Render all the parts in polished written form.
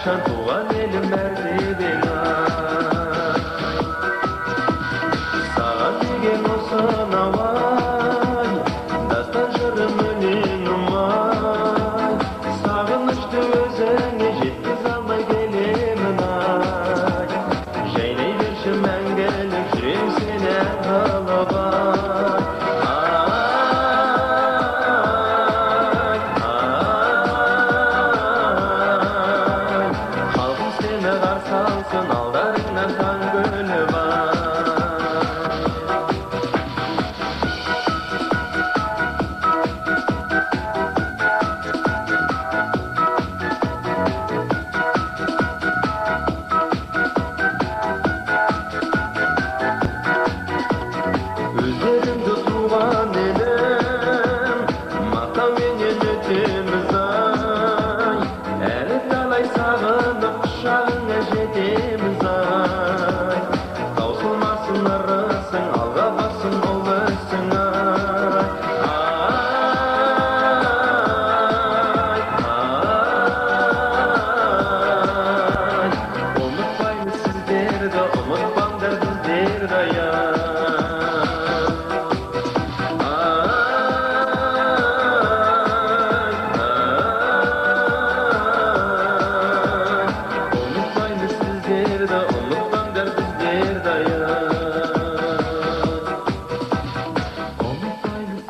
Şan tuğan elim mertebin Sağan degen olsan avay Dastan jırım önün umay Sağınıştı özüne жеткіз алмай келемін ай Жайнай берші мәңгілік жүрем сені қалап Халқым сені қарсы алсын алдарыңнан таң гүлі бар Өздеріңді туған елім мақтауменен өтеміз ай әлі талай сағынып құшағыңа жетеміз ай таусылмасын ырысың алға бассын ұлы ісің ұмытпаймыз сіздерді ұмытпаңдар біздерді Ұмытпаймыз сіздерді ұмытпаңдар біздерді Ұмытпаймыз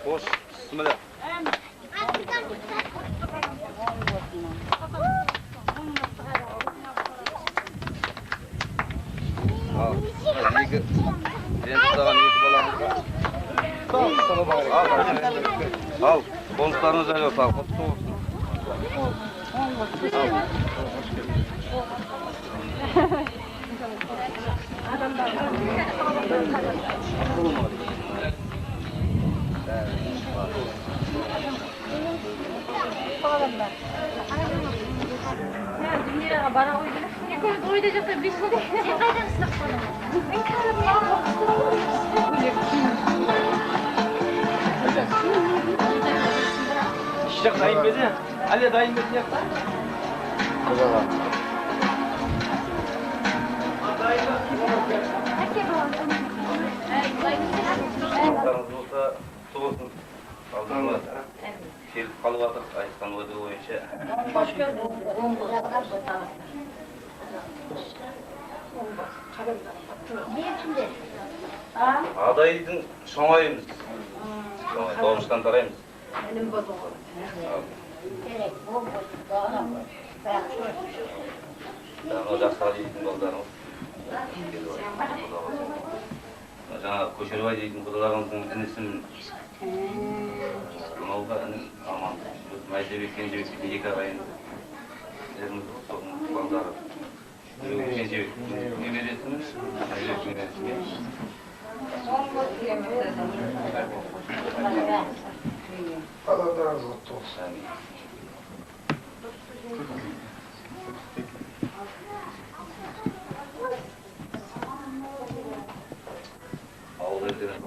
Hoş, bismillah. Al, bonuslarınızı öyle sağ olsun. Bana uydu. İkimiz oynayacaksa bir şey de. Sen kaydan sınıf bana. Ben kalırım ya. İşte dayım bedi. Ali dayım bedi yaptı. Bonuslarınız olsa su olsun. Aldınız. Kelip kalıp atır. Ayıktan ödü boyunca. Hoş geldin. Ne içinde? Adayдың шоңайымыз. Doğuştan tarayımız. Benim bozum. Gerek bu. Жаңа жастар дейтін балдарымыз. Жаңа Көшербай дейтін құдаларымыздың інісін мынауға інім Аман Майзебек Кенжебек дейтін екі ағайын жеріміз болды, соның балдары. Кенжебек немересіміз, Майзебек немересіне. Адамдарыңыз құтты болсын. Ауыл ерден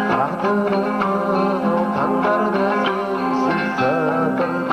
Тағдырым таңдарда сенсіз сатылды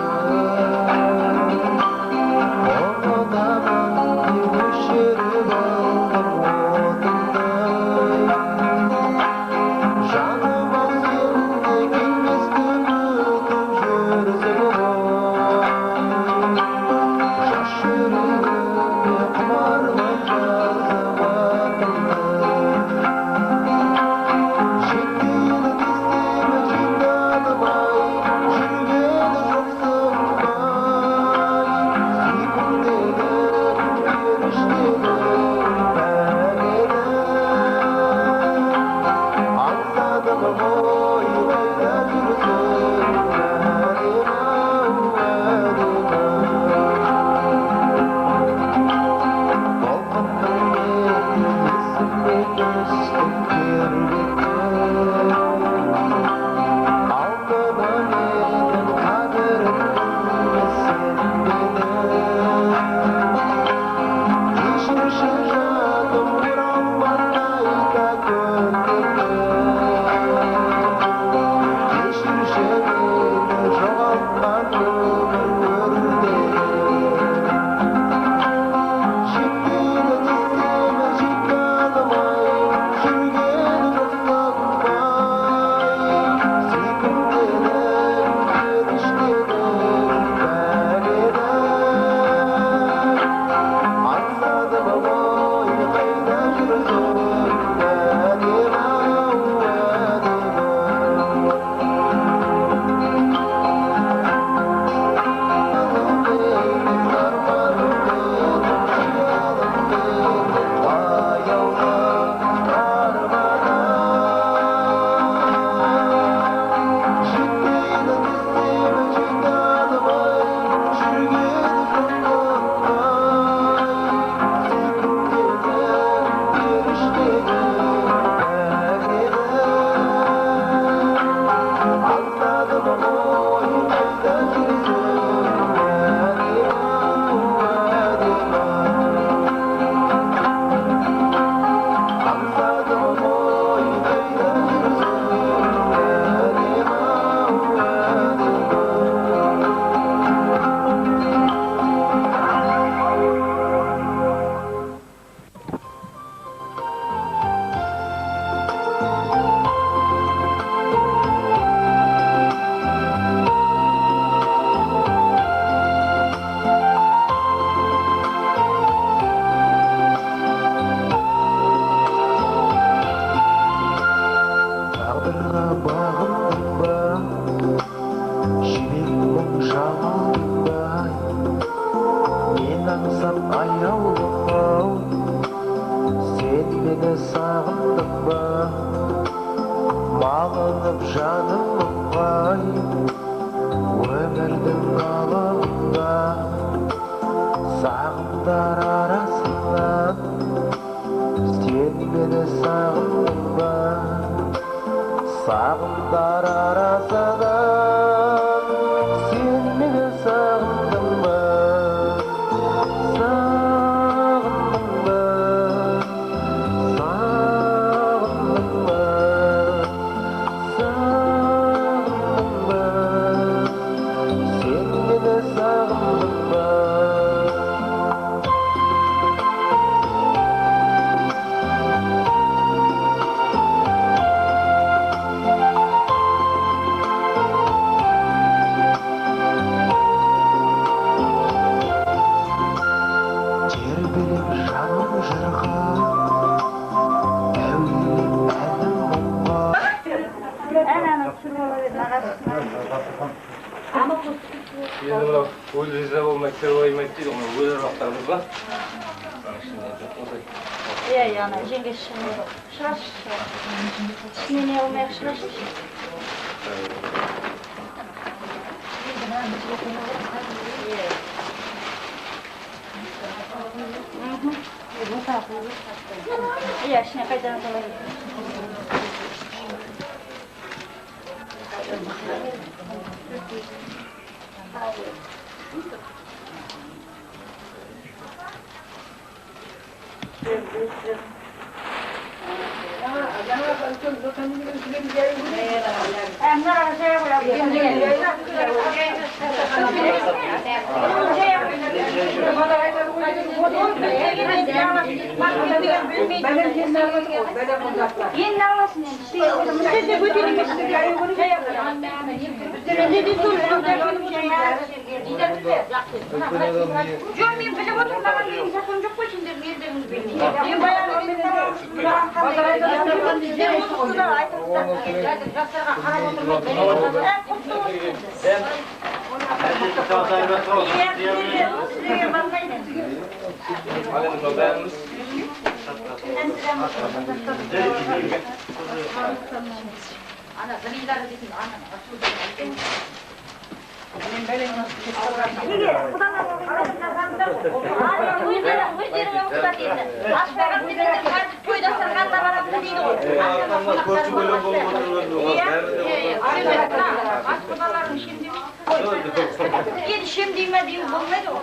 sağındın mı? Malınıp canımın vay, ömürdün alanda, sağımдар arasından, sen beni sağındın mı? Sağımдар arasından, sen beni sağındın mı? O'zingizda bo'lmak kerak bo'lmaydi deydi, uni o'ylaroqlarimiz bor. Yani jenge şaş. Ne olmaya şaşmış. Ya şimdi kaydan dolayı. Şimdi mi diyeyim bulmaydı o.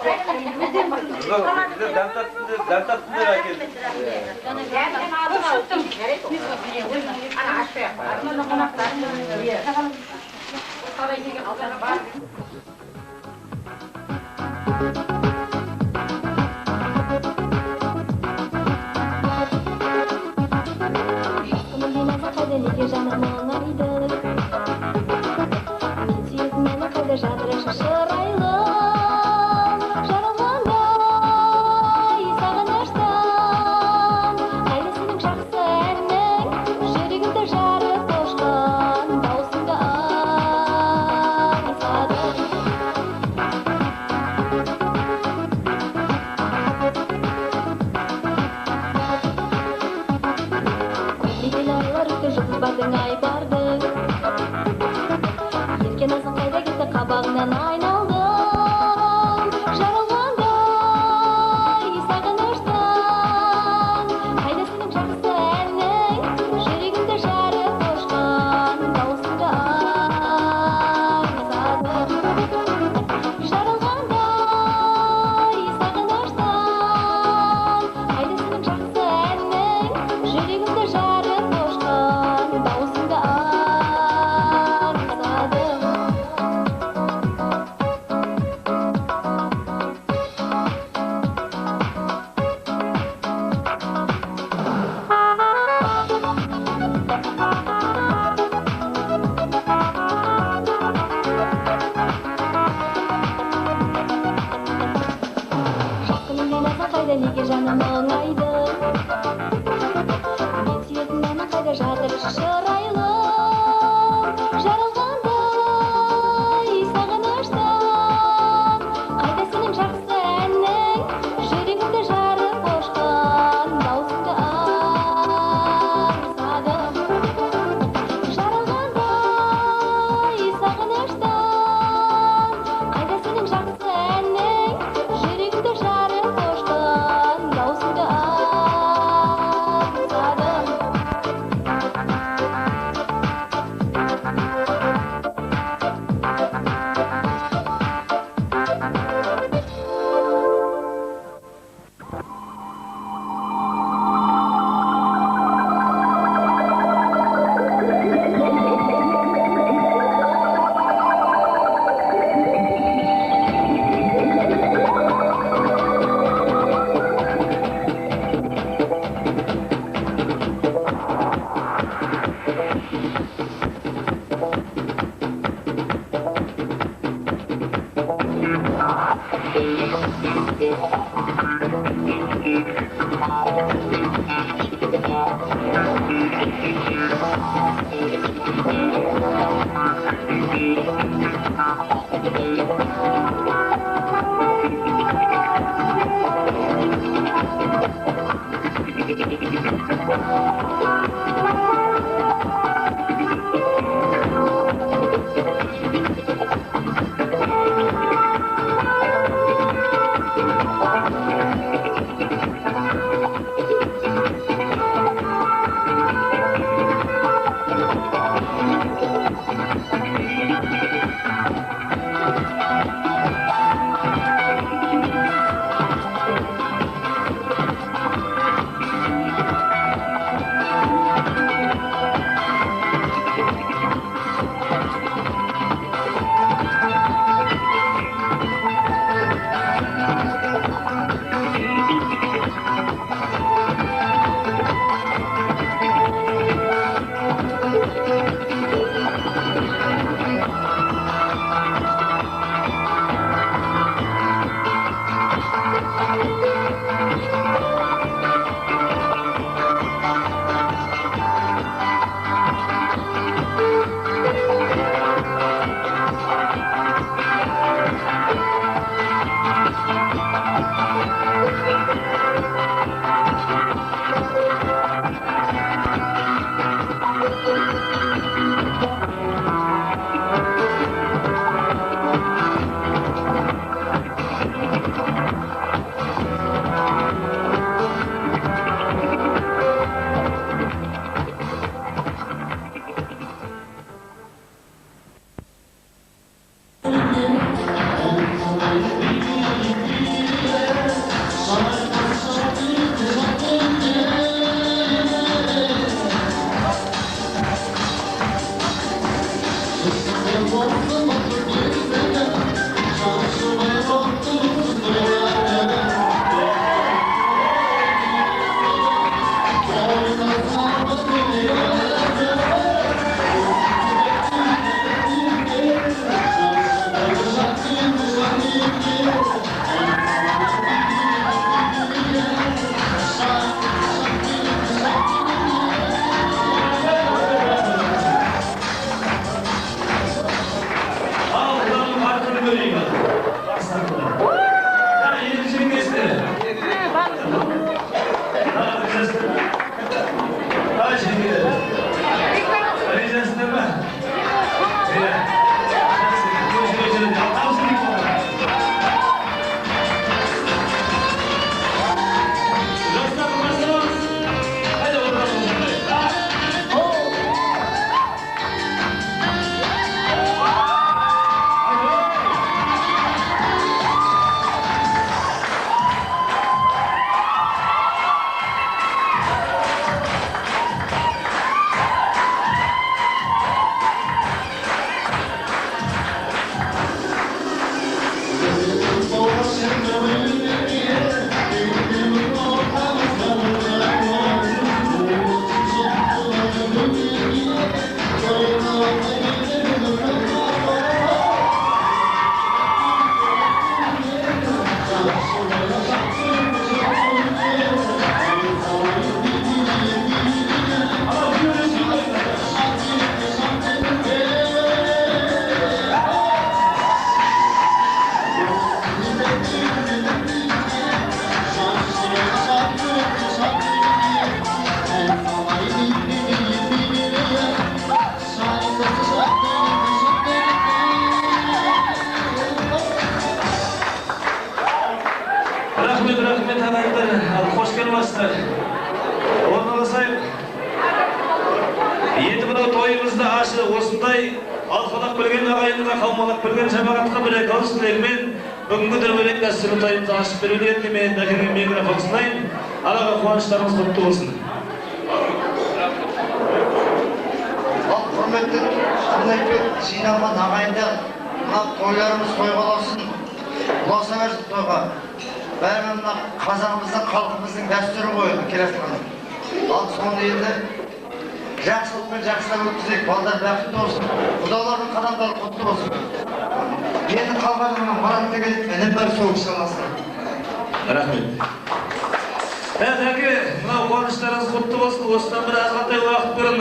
Әке, мынау қуаныштарыңыз құтты болсын. Осыдан бір азғантай уақыт бұрын,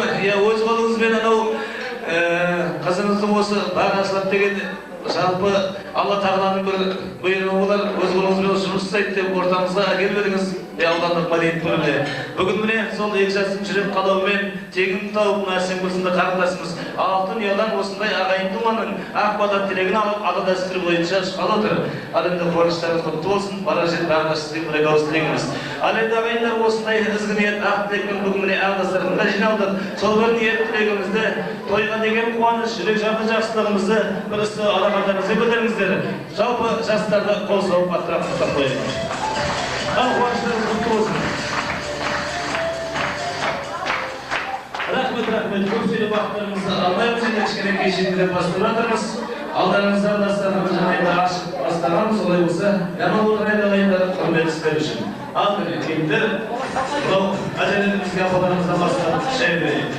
өз қолыңызбен анау қызыңыздың осы бағашылап деген жалпы Алла тағаланың бір бұйрығы болар, өз қолыңызбен жұмыс жасайды деп ортамызға әкелмедіңіз. Аудандық мәдениет бөліміне. Бүгін міне сол екі жастың жүрек қалауымен тегін тауып нәрсен болсында қарындасымыз алтын ұядан осындай ағайын туманың ақ бата тілегін алып ата дәстүрі бойынша шыққалы отыр. Ал енді қуаныштарыңыз құтты болсын, бара жер бағына сіздің бір ауыз тілегіміз. Ал енді ағайындар осындай ізгі ниет ақ тілекпен бүгін міне ақ дастарханға жиналдық. Сол бір ниет тілегімізді, тойға деген қуаныш, жүрек жарды жақсылығымызды бір істі алақандарыңызға білдіріңіздер. Жалпы жастарды қол соғып аттырақ құттықтап қояйық. Ал қуаныштарыңыз құтты болсын. Рахмет, көп сөйлеп уақыттарыңызды алмаймыз, енді кішкене кешендіріп бастап жатырмыз. Алдарыңызда дастарханды жаңайда ашып бастаған, солай болса, жаман болған ағайындар құрметті сіздер үшін. Ал міне, келіндер, мынау әжелерімізге апаларымыздан бастап шай берейік.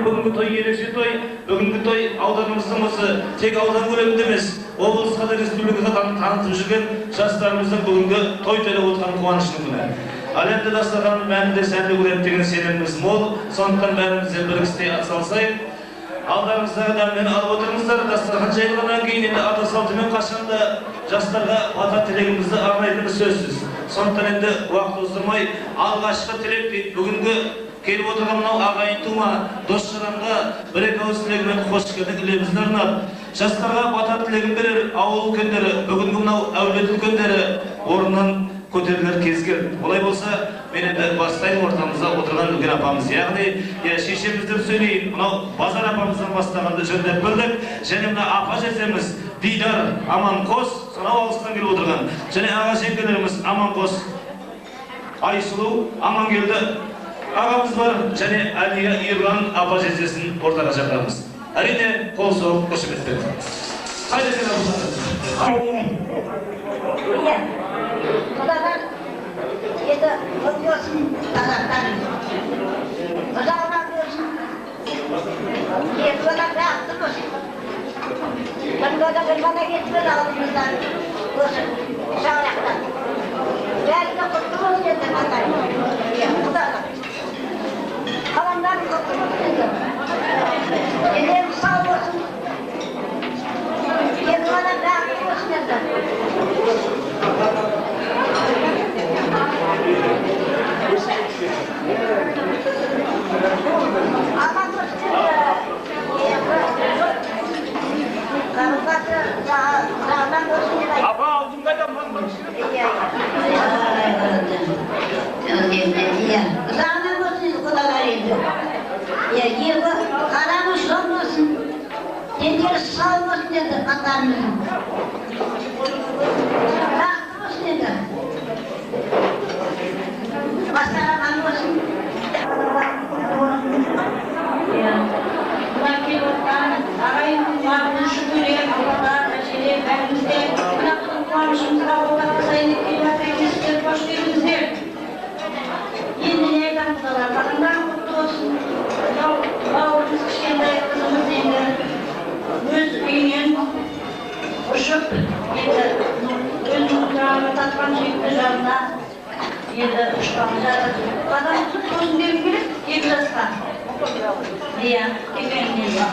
Бүгінгі той ерекше той, бүгінгі той ауданымыздың осы тек аудан көлемінде емес, облысқа да республикаға танытып жүрген жастарымыздың бүгінгі той тойлап отырған қуанышының күні. Ал енді дастарханның мәнінде сәнді көреді деген сеніміміз мол, сондықтан бәріміз де біріктей атсалысайық. Алдарыңыздағы дәмнен алып отырыңыздар, дастархан жайылғаннан кейін енді ата салтымен қашанда жастарға бата тілегімізді арнайтынымыз сөзсіз. Сондықтан енді уақыт оздырмай алғашқы тілек бүгінгі келіп отырған мынау ағайын тума, дос-жаранға бір-екі ауыз тілегімен қош келдік лебізін арнап, жастарға бата тілегін берер ауыл үлкендері, бүгінгі мынау әулет үлкендері орнынан көтерілер кез келді. Олай болса, мен енді бастайын ортамызда отырған үлкен апамыз, яғни шешеміз деп сөйлейін, мынау Базар апамыздан бастағанды жөндеп білдік, және мына апа жесеміз Дидар Аманқос, сонау алыстан келіп отырған, және аға жеңгелеріміз Аманқос Айсұлу Амангелді ағамыз бар, және Әлия Ерлан апа жесесін ортаға шақырамыз. Әрине, қол соғып қошеметтер. Қайда сен апасыңыз? Құдадан еді өтіосың қазақтарын. Ұзағынан көрсін. Екі одан бәқті болсын. Бір одан бір бана кетпеді алдымыздан көрсін. Шағырақтан. Бәрі де құтты болсын еді қандай. Құдадан. Қаламдарын құтты болсын еді. Енеміз сау болсын. Екі одан бәқті болсын еді. Апа, алдың қайда мұнан бір? Зағынан болсын, құдалар енді. Егі қарамыз жол болсын, дендері сау болсын енді қатарымыздың. Бақты болсын енді. Бастаған болсын. Бұдан келіп отырған ағайынның бабының шүкірек, Аллалар, әжелер, бәрімізде мына біздің қуанышымызға ортақ сайын келіп әкеліңіздер, қош келіңіздер. Енді не айтамын құдалар, бағындарын құтты болсын. Бауырымыз кішкентай қызымыз енді өз үйінен ұшып, енді өзінің тұрағына татқан жүйікті жарына енді ұшқаны жатыр. Бағындарын құтты болсын дегім келеді, 2 жасқа. Иә, кепеңнен ба.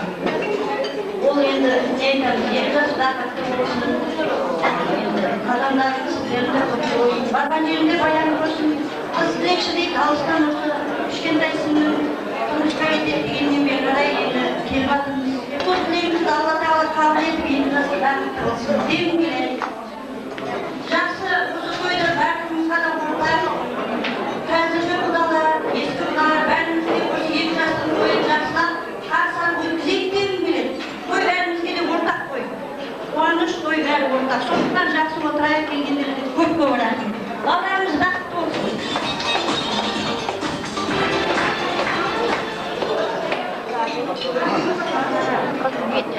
Ол енді не айтамыз, 2 жаста қатты болсын. Енді адамдарымыз сіздерді құтты болсын. Барған жерінде баяны болсын. Қыз тілекші дейді, алыстан осы кішкентайсының тұңғышқа етіп дегеннен бері қарай енді келіп жатырмыз. Сол тілегімізді Алла тағала қабыл етіп, енді жасылдан болсын дегім келеді. Жақсы, осы тойды бәрімізге да құртар. Қазіргі құдалар, ескі құдалар бәрімізге осы 2 жастың тойын жақсылап, қарсақ өткізейік дегім келеді. Той бәрімізге де ортақ қой. Қуаныш той бәрі ортақ. Сондықтан жақсы отырайық дегендерді көп рахмет. Балдарымыз бақытты болсын.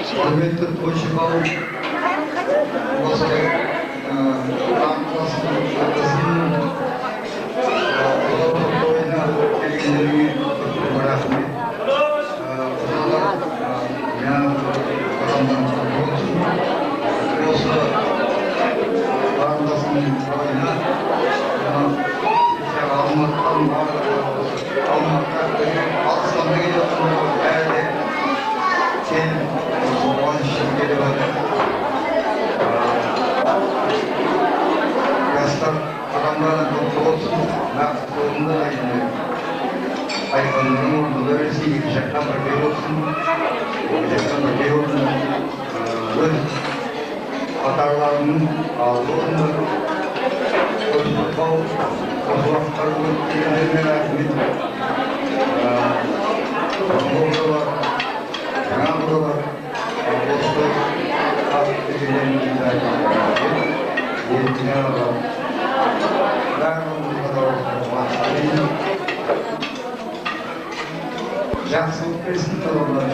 Құрметті тойшы қауым, осы таң қаласының тойына келген Alışkanlığı gidiyorsun. Evet. Sen o işin geliyor. Yaşlar adamların mutlu olsun. Nakıtlarında da yine. Hayvanların orada da öylesi yıkacaklar bir şey olsun. Yıkacaklar bir şey olsun. Öz atarlarının ağzı olsun. Fotoğraflarını kendilerine rahmet. Oradalar, Yanağımdalar, dostlar, takipçilerin yetkiler var. Ben bu kadar olsun. Yaxsılık versin onlara.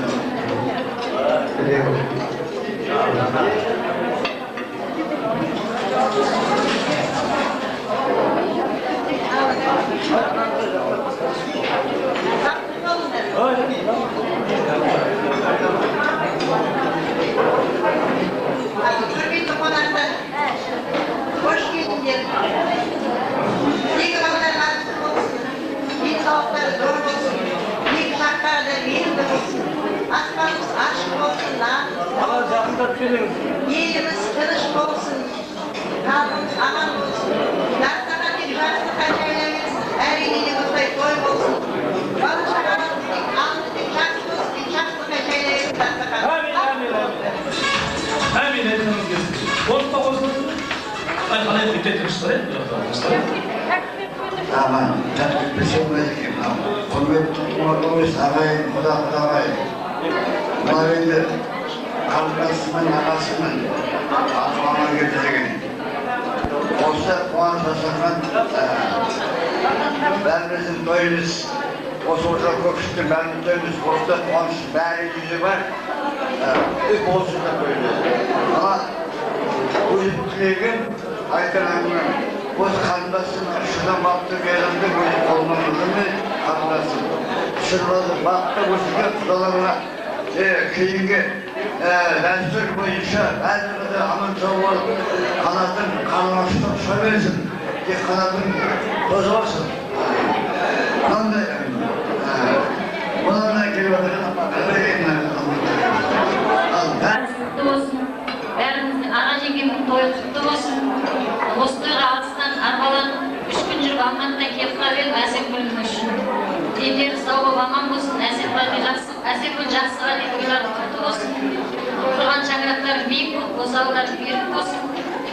Biliyorum. Hoş geldinler. İyi kadar olsun. İyi tavukları doğru olsun. İyi kuşaklarda yerinde olsun. Asmanımız aşık olsun lan. Yerimiz kırış olsun. Kalbimiz aman olsun. Yartana bir yaşlı kaçaylarımız her iyiliğine kutlayıp doyum olsun. Barış aramız dedik, alnı dedik, şakslı kaçaylarımız tatlı Amin, amin, amin. Amin, etiniz gelsin. Olsa olsun. Ben bana bir tetmişler etmiyorum. Aman, tatlı bir şey olmayacak. Kuvvetli ağayın, Kuda ağayın. Bunlar kalkasının, anasının aklıma getireceğini. Olsa puan tasakan, ben bizim doyunuz, o soracak kokuştu, ben doyunuz, olsa puan bari yüzü var, üp olsun da böyle. Ama bu yüklüğün aytıranlar, bu kandasın, şuna baktı, verildi, bu olmamızını kandasın. Sırladı, baktı, bu sıkı dolarına, kıyıngı, densür boyunca, ben de amın çoğu kanatın, kanlaştın, söylesin, ki kanatın toz olsun. Ondan bunlarla kelimeleri Kutlu olsun. Bärimizin ağa jengemin toyu kutlu olsun. Dostluğa altından arbalan 3 gün жүрүп Алматыдан келип калып Асекгүлмүш. Дендери сау болуп аман болсун. Асекгүл жаксыга деп ойлору куту болсун. Турган чаңырактар бийик болуп, косалдар берик болсун.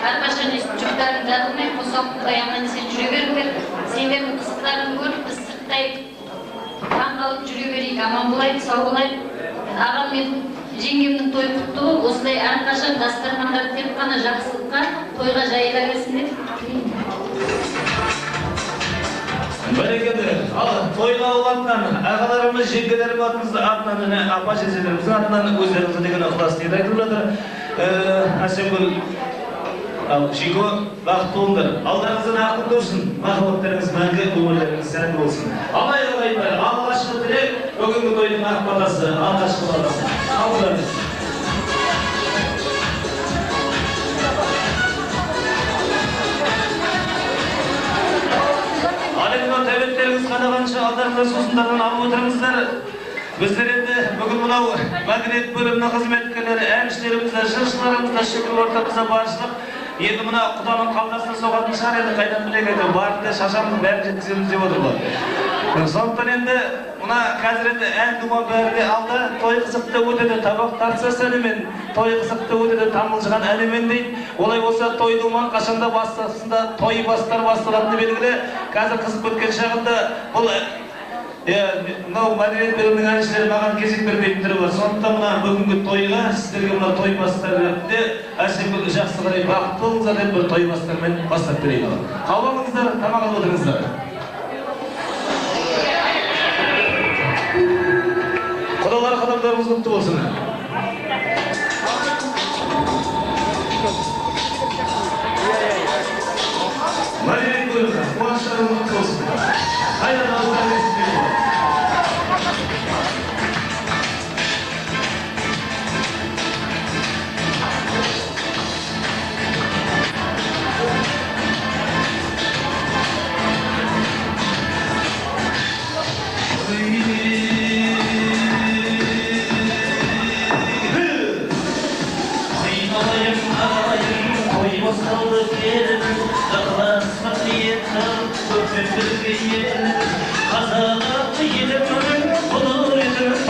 Әрқашан жүктөрүн жадылмай, косоп Кудай аман сен жүрө бериңдер. Сендердин кызыктарыңды көрүп, биз сырттай таң калып жүрө берейик, аман болайык, сау болайык. Агам мен жеңгемдин тою куттуу болуп, осулай әрқашан дастархандар тек кана жакшылыкка, тойга жайыла берсин деп тілеймін. Bereketli. Toyga olandan, ağalarımız, jengelerimizin adından, apa jezelerimizin adından özlerimize degen ıhlas diye aytılады. Asengül, Şiko, vakit oldu. Aldanızın aklında olsun. Mahmutlarınız, мәңгі ömürleriniz sәнді olsun. Алай алайlar, алғашқы тілек, бүгінгі тойдың ақпатасы, алғашқы баласы. Алдарыңыз. Alekman tebetleriniz kanagança aldarında sosunlardan alып отырыңыздар. Bizler endi bugün mınау мәдениет bölümünün hizmetkerleri, әншілерімізді, жыршыларымызды шүкір ортамызда баршылық. Енді мына Құданың қалтасына соғатын шығар енді қайдан білек айтып, барды шашамыз бәрін жеткіземіз деп отыр ғой. Сондықтан енді мына қазір енді ән думан бәрі алды, той қызықты өтеді, табақ тартса сәлемен, той қызықты өтеді, тамылжыған әлемен дейді. Олай болса той думан қашанда бастасында той басталатыны белгілі. Қазір қызып өткен шағында бұл мынау мәдениет бөлімінің әншілері маған кезек бермейтін түрі бар. Сондықтан мына бүгінгі тойға сіздерге мына той бастар ретінде Асекгүл жақсы қарай бақытты болыңыздар деп бір той бастармен бастап берейін. Қабыл алыңыздар, тамақ алып отырыңыздар. Құдалар қадамдарыңыз құтты болсын. Мәдениет бөлімі қуаныштарыңыз құтты болсын. Қайдан алыңыздар есіңдер.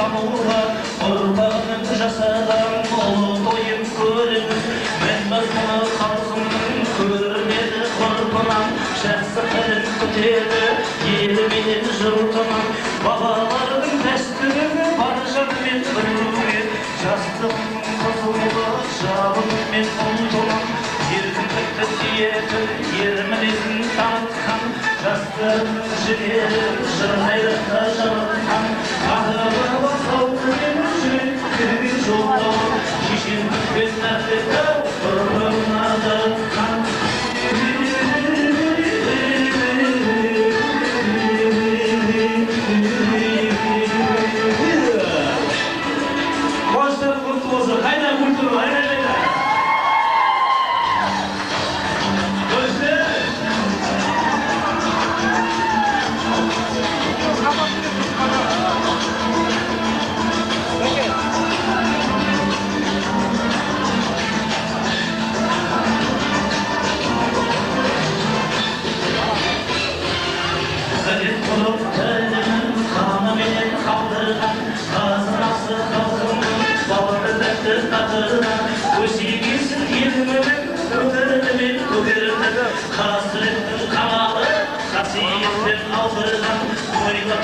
самуға ұрпағын жасаған ұлы тойын көріңіз мен мазмұны халқымның көрмеді ғұрпынан жақсы қырын күтеді елі менен жұртынан бабалардың дәстүрі бар жанымен білуге жастығының қызылы жабынымен ұмтылын еркіндікті сүйетін ер мінезін танытқан жастардың жігері жырғайраққа жаратқан ата-баба салтымен жүректерге жолдаған шешендік пен мәртебе ұрпағына дарытқан қуаныштар құтты болсын. Қайда культура, қайда өсегесін елімінің көтерілімен көтерілді қасіреттің қамалы қасиеттен алдырған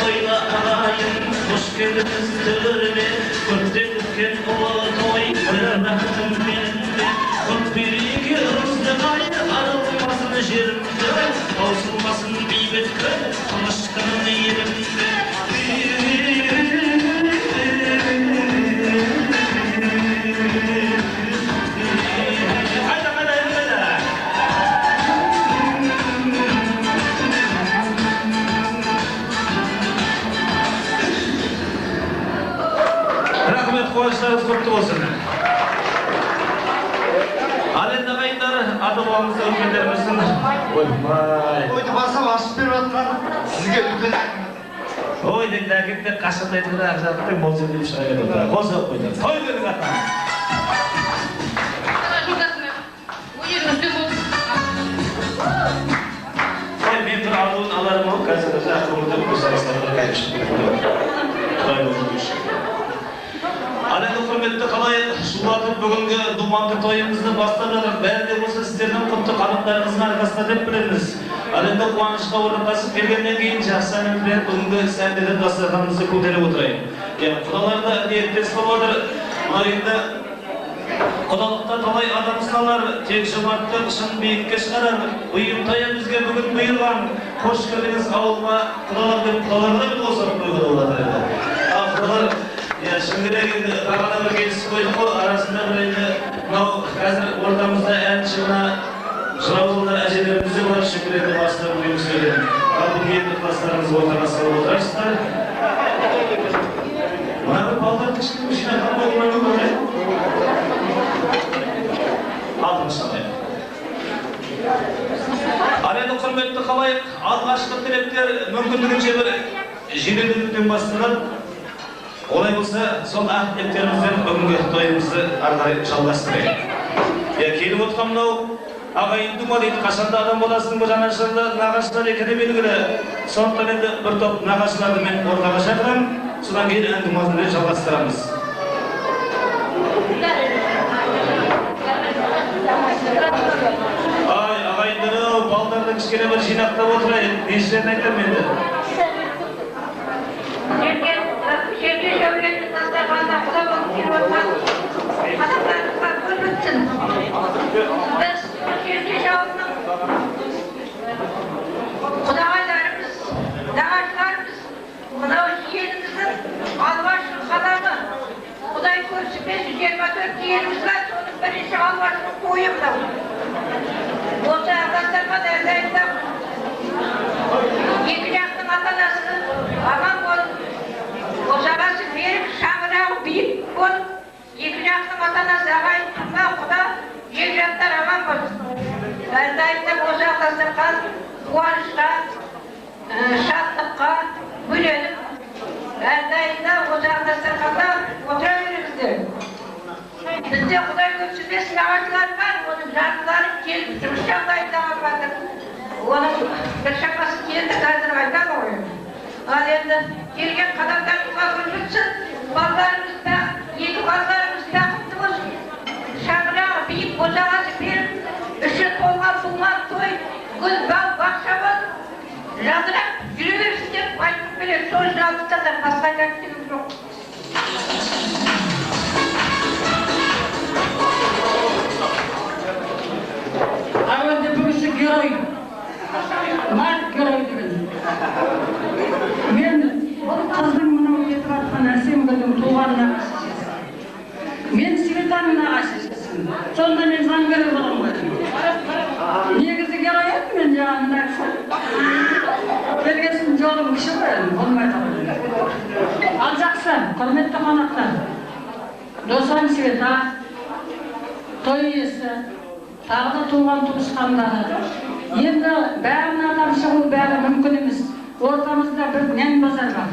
тойла ағайын қош келдіңіз төріме көптен күткен ұлы той бір бақытыммен құт береке ырысты арылмасын жерімді таусылмасын бейбіт күн тыныш күн елімді қуаныштарыңыз құтты болсын. Ал енді ағайындар, ата-бабамызды үлкендеріміздің Ойды басып ашып беріп жатқан сізге үлкен ой деген әкетте қашанда айтқан ақжарықтың мол сөйлеп шыға кетті. Қоса қойды. Той бердің атам. Мен бір алуын аларым ол қазір ақылымды көзарыстарға қайып шығып. Ал енді құрметті қалайық, шулатып бүгінгі думанды тойымызды бастап жатыр. Бәрі де болса сіздердің құтты қадамдарыңыздың арқасында деп білеміз. Ал енді қуанышқа орнықтасып келгеннен кейін жақсы әнімізбен бүгінгі сәндерді дастарханымызды көтеріп отырайық. Құдаларда ниеттес болып отыр. Енді құдалықта талай адам сыналар, тек жомарттық шын биікке шығарар. Ұйымтая бізге бүгін бұйырған. Қош келдіңіз ауылға, құдалар деп құдаларда бір қосып құдалар. Шынгірек енді қағана бір келісіп қойдық қой, арасында бір енді мынау қазір ортамызда әнші жыраулар әжелеріміз де бар, шынгірекі бастап бұйым сөйледі. Ал бұл енді кластарыңыз ортаға салып отырарсыздар. Мына бір балдар кішкене жинақтан болмай көрме. Алдын шалайық. Ал енді құрметті қалайық, алғашқы тілектер мүмкіндігінше бір жеңілдікпен бастырып, олай болса, сол ақ тілектерімізбен бүгінгі тойымызды ары қарай жалғастырайық. Келіп отқан мынау ағайын дума дейді, қашанда адам боласың бұл жанашырлы нағашылар екені белгілі. Сондықтан енді бір топ нағашыларды мен ортаға шақырамын, содан кейін ән думасын жалғастырамыз. Ай, ағайындары, балдарды кішкене бір жинақтап отырайық. Нешілерін айтам енді? Құдағайларымыз, нағашыларымыз, мынау еліміздің алғашқы қадамы. Құдай көрсетпесін 24 еліміз бар, соның бірінші алғашқы тойы мынау. Осы ағастарға да айтам, екі жақтың ата-анасы аман болып, қосағасы беріп, шаңырағы биік болып, екі жақтың ата-анасы ағайын тума, құда, жек-жаттар аман болсын. Әрдайымда осы дастархан қуанышқа, шаттыққа бөленіп, әрдайымда осы дастарханда отыра беріңіздер. Бізде Құдай көрсетпесін ағашылар бар, оның жартылары келіп жұмыс жағдайында қалып жатыр. Оның бір шамасы келді, қазір айтамын ғой. Al endi kelgan qadamlarımızga hürmetsin. Ballarımız da, yedi ballarımız takımdı olsun. Şamrağı büyük bozağası verip, işi olmaz bulmaz toy, gül bal bakşamaz. Razırak yürüversin dep aytып берем. Sonuçta altıda başka aytım yok. Avvalda birisi giroy. Mart giroy degan. Men qizning buni aytayotgan narsam bildim tug'anlar. Men Svetaning naqashisiman. Sonda men zangari bo'laman. Negizi giroy men janimda. Belgesin jonim kishi bo'lmaydi. Aljaksan, hurmatli qonaqlar. Do'stim Sveta, to'y esa tağda tuğan tuğuşkanları. Endi bärine atamşığı bäri mümkün emas. Ortamızda bir nem bazar var.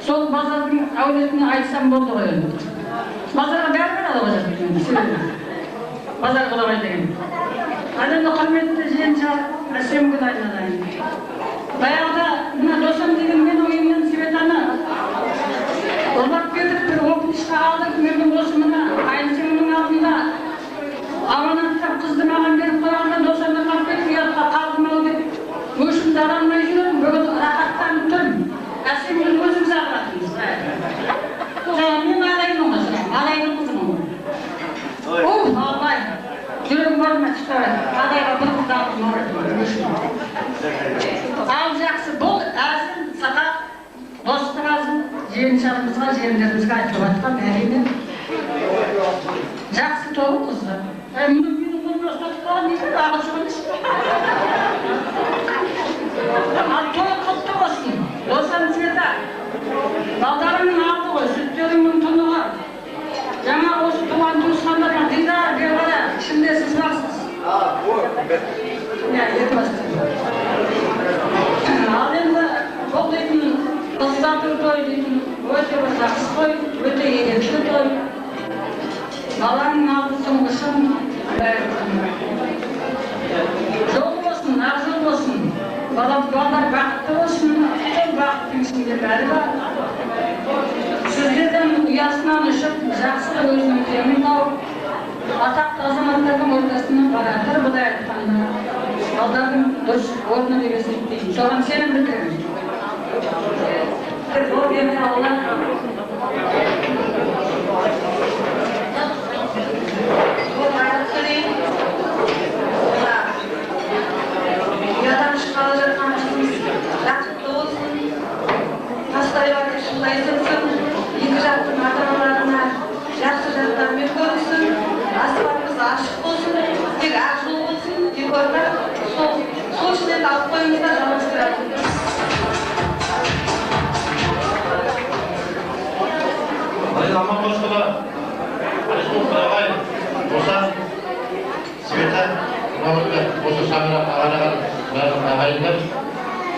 Sol bazarın avletini aytsam boldu goy endi. Bazarga bäri baradi goy endi. Bazar kılamay degen. Adamda hurmetli jençar Asem Gudaynadan. Bayağıda buna dostum dedim men oyundan Svetani. Olmak ketip bir opnişka aldık merdim dostumuna. Aynsımının altında amanatlar kızdı mağan berip koyanda dostumda kalp etip yatqa kaldım ol dep. Öşümde aranmay жүрөм, bugün rahattan turm. Asem özümüz ağlatıyız. Men alaydım kızım, alaydım kızım. Vallahi. Жүрегім барма çıkar. Adayga bir kız aldım öğretmen. Al жақсы бұл әзін, сақақ, достық әзін, жиеншарымызға, жиендерімізге айтып жатқан әрине. Жақсы тобы қызды. Мұны менің қолымда ұстатып қалған дейсің, ағылшын емес. Ал той құтты болсын. Достарым Света. Балдарымның алды ғой, сүттерімнің тұнығы. Жаңа осы туған туысқандарға дидар бербада, ішінде сіз барсыз. Ал енді бұл дейтін қыздату той дейтін өте бір жақсы той, өте ерекше той. Баланың алды тұңғышын жол болсын, ақ жол болсын. Балдар бақытты болсын, бақыттың ішінде бәрі бар. Sizlerden uyasından ışık, жақсы өзінің темін тауып, атақты азаматтардың ортасынан баратыр бұдай айтқанда. Балдардың дұрыс орны деп есептеймін. Соған сенім білдіремін. Ол берген Алла. Uyadan çıkalı жатқан қызымыз бақытты болсын. Тастайбаты шындайсынсын. Екі жақтың ата-аналарына жақсы жақтармен көрінсін. Аспанымыз ашық болсын. Тек ақ жол болсын. Декорда сол ішінен алып қойыңыздар жалғастырады. Аман қосқыла, Республикаға Досан, Света, осы шаңырақ ағалаған бәрін ағайындар.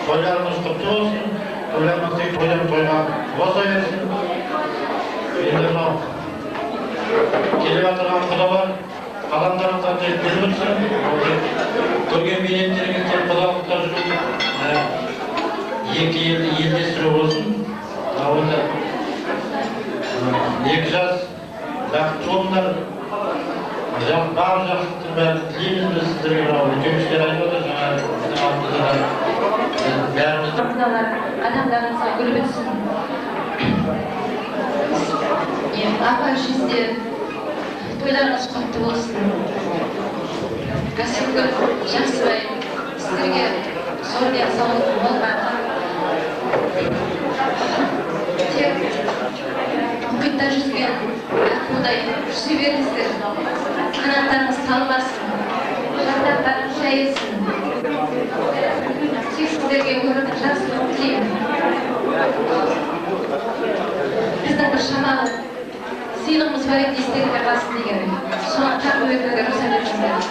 Тойларымыз құтты болсын, тойларымыздың тойға баса берсін. Енді мынау келіп жатырған құдалар, қаламдарыңызға келіп өтсін. Көрген бейнеттеріңіз келіп құдалықтар жүріп, екі елді елдестіру болсын. Екі жас бақытты болыңдар. Бар жақсылықтың бәрін тілейміз біз сіздерге. Үлкен кісілер айтып отыр, жаңа біздің алдымызда бәрімізді. Адамдарыңызға гүл бітсін. Апа ішіңізде тойларыңыз құтты болсын. Асемгүл Жақсыбай сіздерге зор денсаулық болған. Тек мұхитта жүзген аққудай жүзе беріңіздер. Қанаттарыңыз талмасын, жантақтарыңыз жайылсын. Тек сіздерге өмірдің жақсылығын тілеймін. Біздің бір шамалы сыйлығымыз бар еді естеріңде қалсын деген. Соған тағы өтуге рұқсат етіңіздер.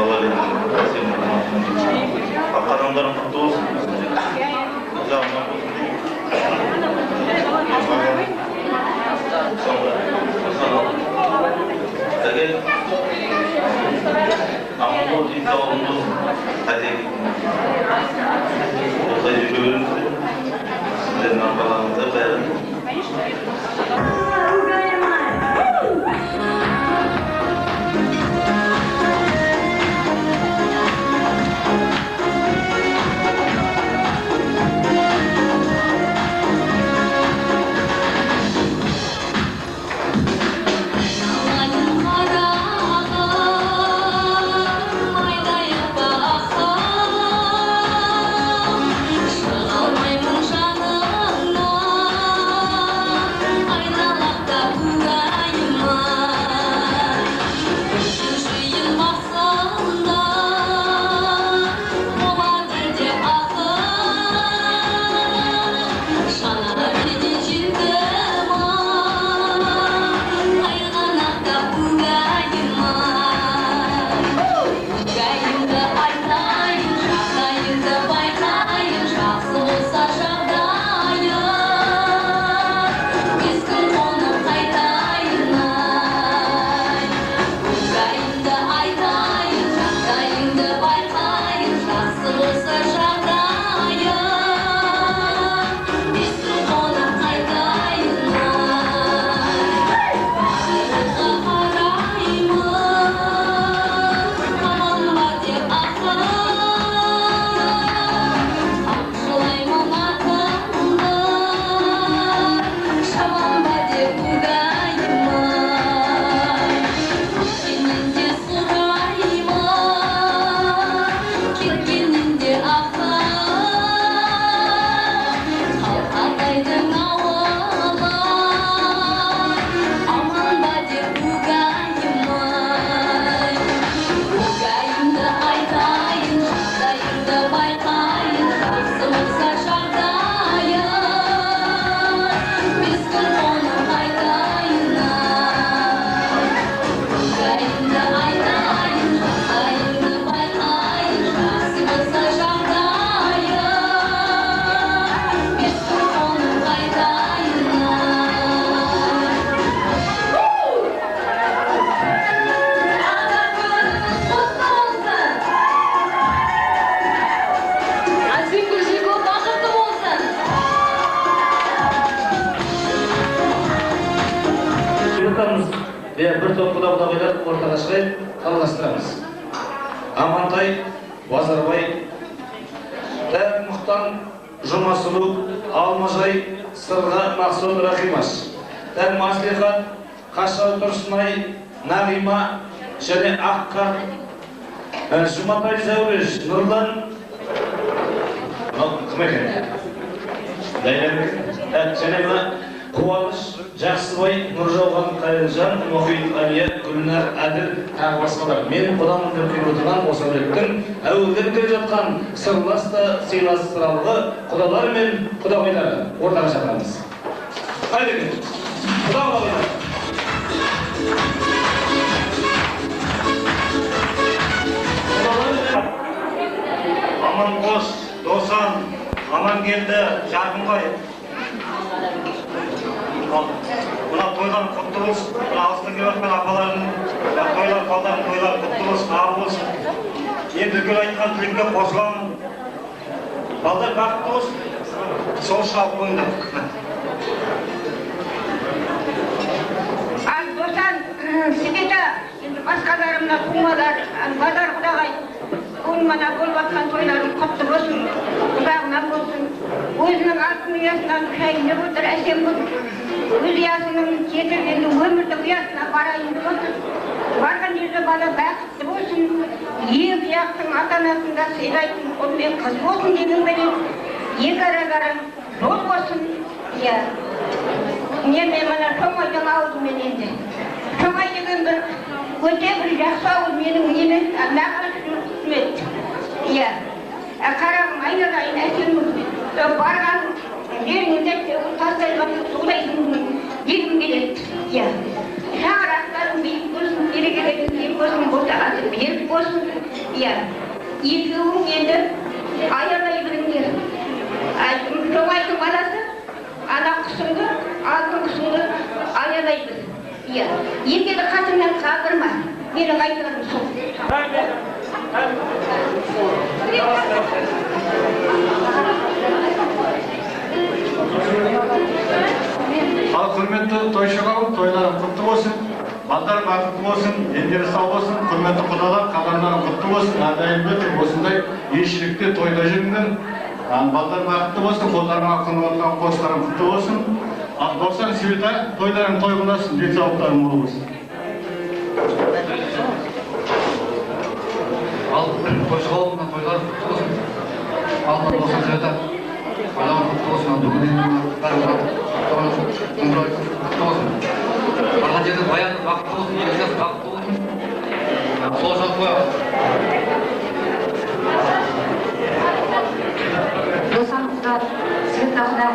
Алла Tuğanlarım kutlu olsun. Ocağından olsun. Peki, Anadolu imza oldu. Hadi. Olsaydı görürüz. Sizlerin arkalarınızda beğendim. Bir top құда-құдағилар ортаға шығайық, қалғастырамыз. Амантай, Базарбай, Мұхтан, Жұмасұлу, Алмажай, Сырға, Мақсуд Рахимаш, Маслихат, Қашау Тұрсынай, Нағима, және Аққа, Жұматай Зәуреш, Нұрлан, кім екен? Және Қуаныш, Жақсыбай, Нұржауған Қайыржан, Мұхит Әлия, Гүлнар Әділ, тағы басқалар. Мен құдамын деп келіп отырған осы әулеттің әуелден келе жатқан сырласты, сыйластыралғы құдалар мен құдағилары ортаға шақырамыз. Қайда келді? Құда-құдағилар. Аман қош, досан, аман келді, жарқын қой. Мына тойлар құтты болсын, мына алыстан келіп жатқан апалардың тойлар, балдардың тойлары құтты болсын, ағы болсын. Енді үлкен айтқан тілекке қосыламын. Балдар бақытты болсын, сол шалып қойыңдар. Ал досан, Света, енді басқаларымна туғалар, Базар құдағай, бұл мана болып жатқан тойларым құтты болсын, құдағына болсын. Өзінің алтын ұясынан шайынып отыр, әсем болсын. Өз ұясының кетіргенді өмірді ұясына барайын деп отыр. Барған жерде бала бақытты болсын, екі ұяқтың ата-анасында сыйлайтын ұл мен қыз болсын дегенменен, екі ара жол болсын. Мен мына Шоңайдың ауылымен енді. Шоңай деген өте бір жақсы ауыл менің үйімін нағашы қызмет. Қарағым айналайын әсем барған жеріңізде тастайған солайдың дегім келеді. Шаңырақтарың биік болсын, берекелерің кеп болсын, ботағасы берік болсын. Екеуің енді аялай біліңдер. Тоғайдың баласы, ана құсыңды, алтын құсыңды аялай біл. Иә, егер қатыннан қалдырма, менің айтарым сол. Ал құрметті тойшы қауым, тойларың құтты болсын, балдар бақытты болсын, ендері сау болсын, құрметті құдалар, қадамдарың құтты болсын, әрдайым осындай елшілікте тойда жүріңдер. Балдар бақытты болсын, қолдарыңа қонып отырған қостарың құтты болсын. Ал 90 света тойларың той болсын, денсаулықтарың мол болсын. Ал тойшы қауымның тойлары құтты болсын. Ал 90 света тойларың құтты болсын. Барған жерде баянды бақытты болсын, еліңіз бақытты болсын. Сол жаққа Досан құда, Света құда,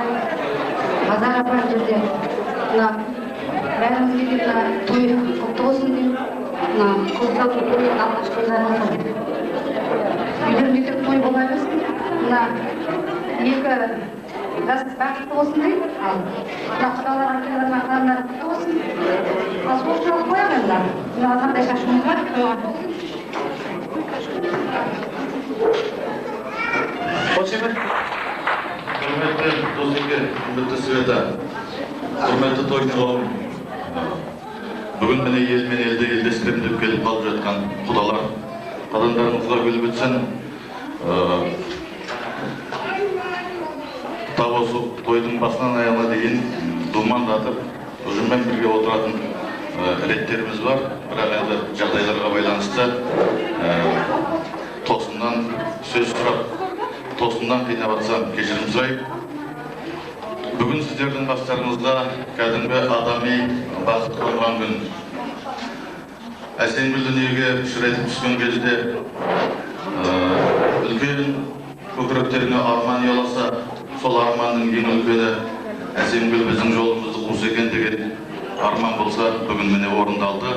базар апар жерде, бәрімізге де той құтты болсын деп, көзді көпірген алғашқы жармасын. Үйлерінде той болайыз, екі жас бақытты болсын деп, құдалар әкелердің ақыларына құтты болсын. Ал сол жауап қоямыздар, қандай шашымыз бар, қойған болсын. Құрметті досеке, құрметті Света, құрметті тойшы қауым, бүгін міне ел мен елді елдестірем деп келіп қалып жатқан құдалар, қадамдарыңызға гүл бітсін. Тап осы тойдың басынан аяғына дейін думандатып, ұжыммен бірге отыратын реттеріміз бар, бірақ енді жағдайларға байланысты тосыннан сөз сұрап, тосыннан қинап атсам кешірім сұрайып. Бүгін сіздердің бастарыңызға кәдімгі адами бақыт қонған күн. Әсемгүл дүниеге шыретіп түскен кезде үлкен көкіректеріне арман ұяласа, сол арманның ең үлкені Әсемгүл біздің жолымызды қуыс екен деген арман болса, бүгін міне орындалды.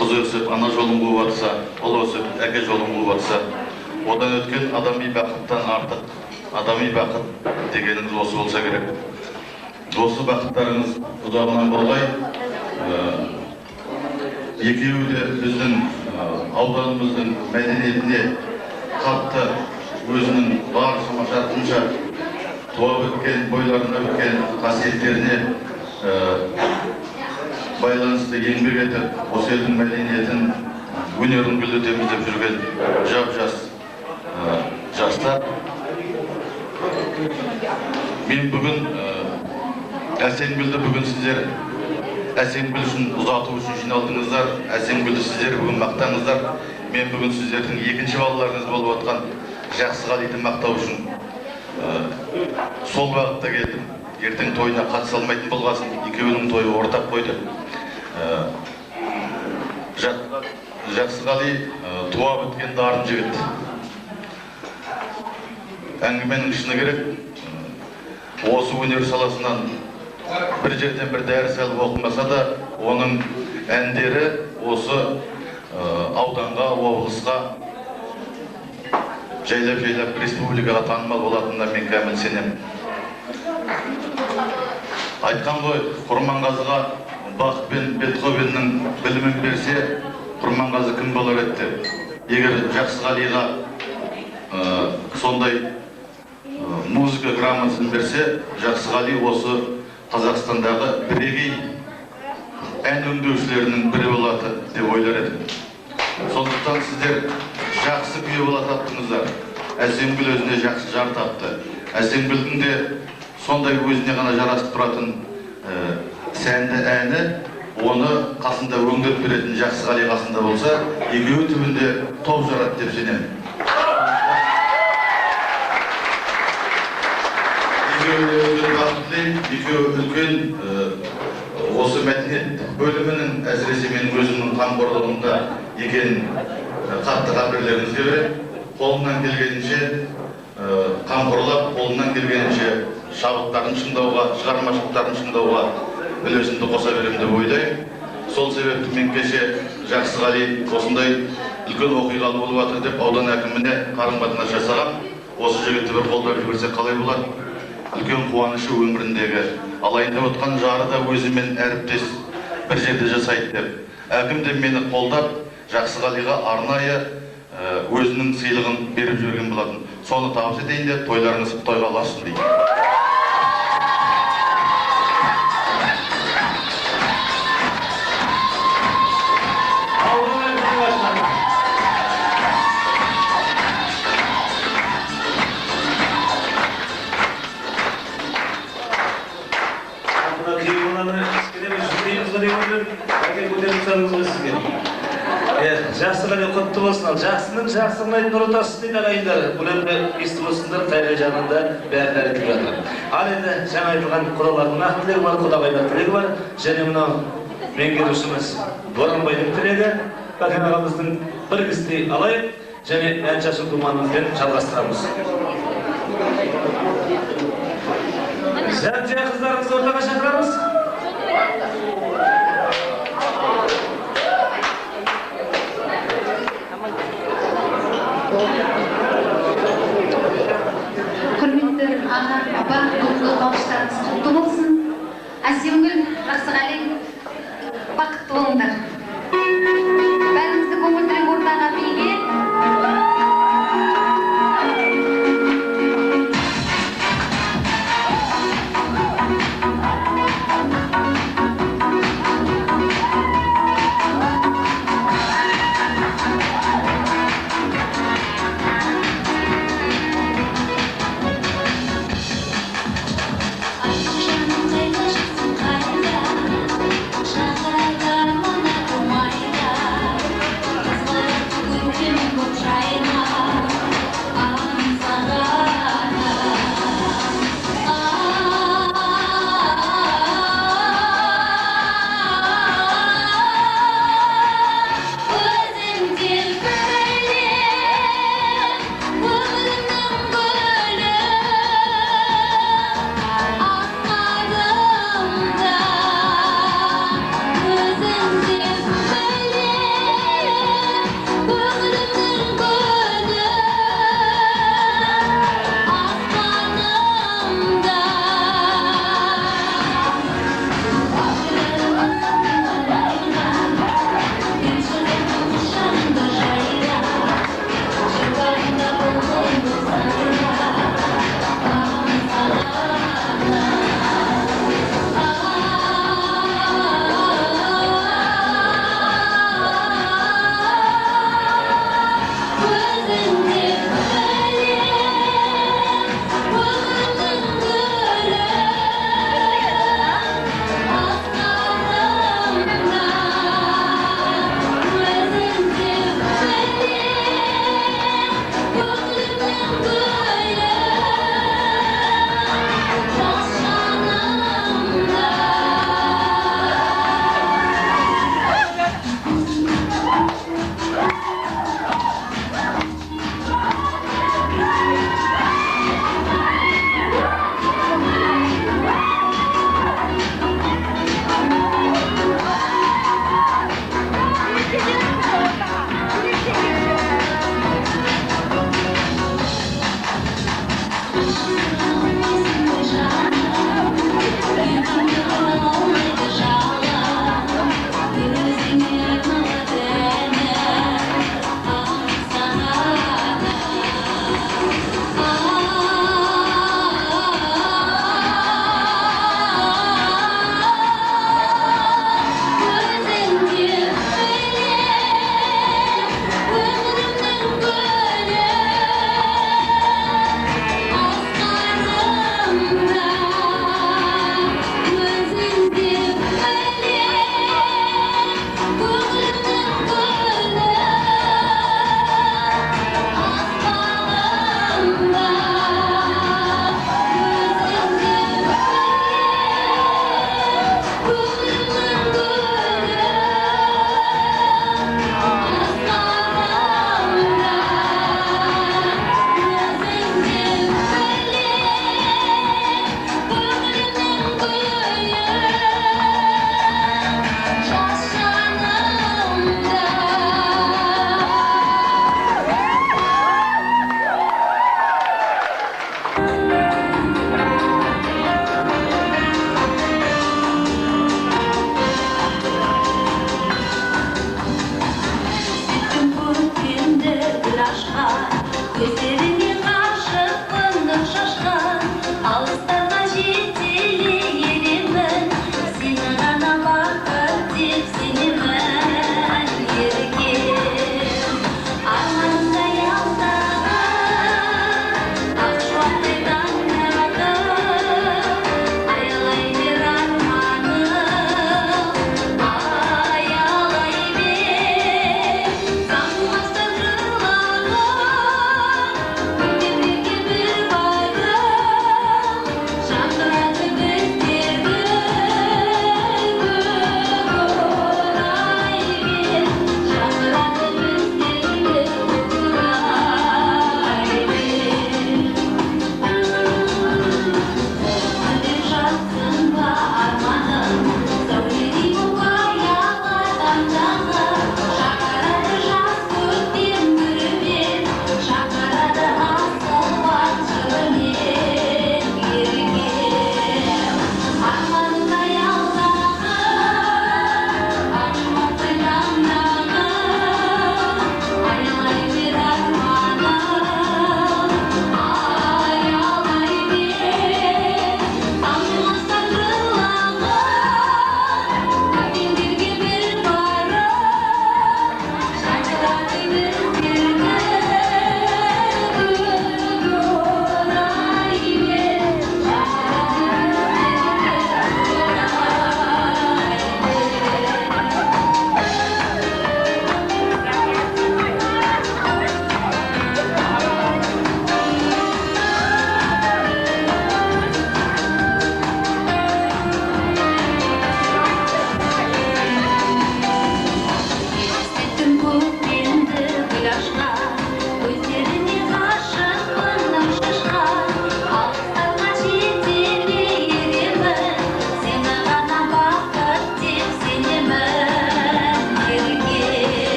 Қыз өсіп, ана жолын қуып атса, ұл өсіп, әке жолын қуып атса, одан өткен адами бақыттан артық, адами бақыт дегеніңіз осы болса керек. Осы бақыттарыңыз ұзағынан болғай, екеуі де біздің ауданымыздың мәдениетіне қатты өзінің бар шама-шарқынша туып өткен, бойларында өткен қасиеттеріне байланысты еңбек етіп, осы елдің мәдениетін, өнерін гүлдетеміз деп жүрген жап-жас жастар. Мен бүгін Әсемгүлді бүгін сіздер Әсемгүл үшін ұзату үшін жиналдыңыздар. Әсемгүлді сіздер бүгін мақтаңыздар. Мен бүгін сіздердің екінші балаларыңыз болып отқан Жақсығалиді мақтау үшін сол бағытта келдім. Ертең тойына қатыса алмайтын болғасын, екеуінің тойы ортақ қойды. Жақсығали туа біткен дарын жігіт. Әңгіменің шыны керек, осы өнер саласынан бір жерден бір дәріс алып оқымаса да, оның әндері осы ауданға, облысқа, жайлап-жайлап республикаға танымал болатынына мен кәміл сенемін. Айтқан ғой, Құрманғазыға Бах пен Бетховеннің білімін берсе, Құрманғазы кім болар еді? Егер Жақсығалиға сондай музыка грамотасын берсе, Жақсығали осы Қазақстандағы бірегей ән өңдеушілерінің бірі болады деп ойлар едім. Сондықтан сіздер жақсы күйе бола таптыңыздар. Әсемгүл өзіне жақсы жар тапты. Әсемгүлдің де сондай өзіне ғана жарасып тұратын сәнді әні, оны қасында өңдеп беретін Жақсығали қасында болса, екеуі түбінде топ жарады деп сенемін. Екеуі үлкен осы мәдениет бөлімінің, әсіресе менің өзімнің қамқорлығымда екенін қатты қадірлеріңізге беремін. Қолымнан келгенінше қамқорлап, қолымнан келгенінше шабыттарын шыңдауға, шығармашылықтарын шыңдауға үлесімді қоса беремін деп ойлаймын. Сол себепті мен кеше Жақсығали осындай үлкен оқиғалы болып жатыр деп аудан әкіміне қарым-қатынас жасаған. Осы жігітті бір қолдап жіберсе қалай болады? Үлкен қуанышы өміріндегі. Алайында отқан жары да өзімен әріптес бір жерде жасайды деп. Әкім де мені қолдап, Жақсығалиға арнайы өзінің сыйлығын беріп жүрген болатын. Соны табыс етейін деп, тойларыңыз тойға ұласын дейді. Жақсығали құтты болсын. Жақсының жақсығын айтын ұрытасыз дейді ағайындар. Бұл енді естіп болсындар, тайға жағында бәрін әрекет жатыр. Ал енді жаңа айтылған құдалардың ақ тілегі бар, құдағайлар тілегі бар. Және мынау меңгерушіміз Боранбайдың тілегі. Бәкен ағамыздың бір кісідей алайық. Және ән шашу думанымызбен жалғастырамыз. Жәнжия қыздарымызды ортаға шақырамыз. Құрметті аға, апа, бүгінгі бағыштарыңыз құтты болсын. Әсемгүл, Жақсығали, бақытты болыңдар. Бәріңізді көңілдірек ортаға биге. Жаным қайда, шақырайдар мұны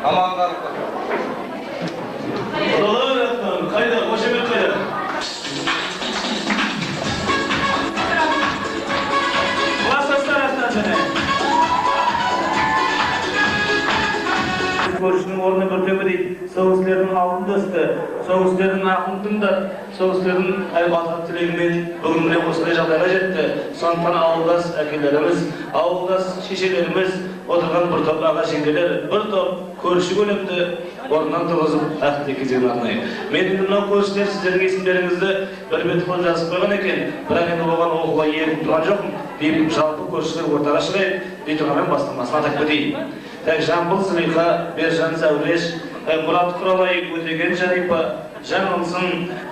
Aman kalın. Odalar yaptım. Kayda, koşamet kayda. Vasaslar aslan seni. Görüşünün oruna bir töbe değil. Soğuzların altın dostu, soğuzların akıntın da, soğuzların aybatı tileğimin bugünle osuna жағдайға жетті. Sonuçtan ağıldas әкелерimiz, ağıldas şişelerimiz, oturgan bir top ağa şengeler, bir top көрші көлемді орнынан тұрғызып әқті кезегін арнайы. Мен мынау көршілер сіздердің есімдеріңізді бір бет қол жазып қойған екен, бірақ енді оған оқуға еріп тұрған жоқпын. Деймін жалпы көршілер ортаға шығайын, дей тұрғанмен бастамасын атап кетейін. Жамбыл Зылиха, Бержан Зәуреш, Мұрат Құралай, Өтеген Жарипа, Жаңылсын,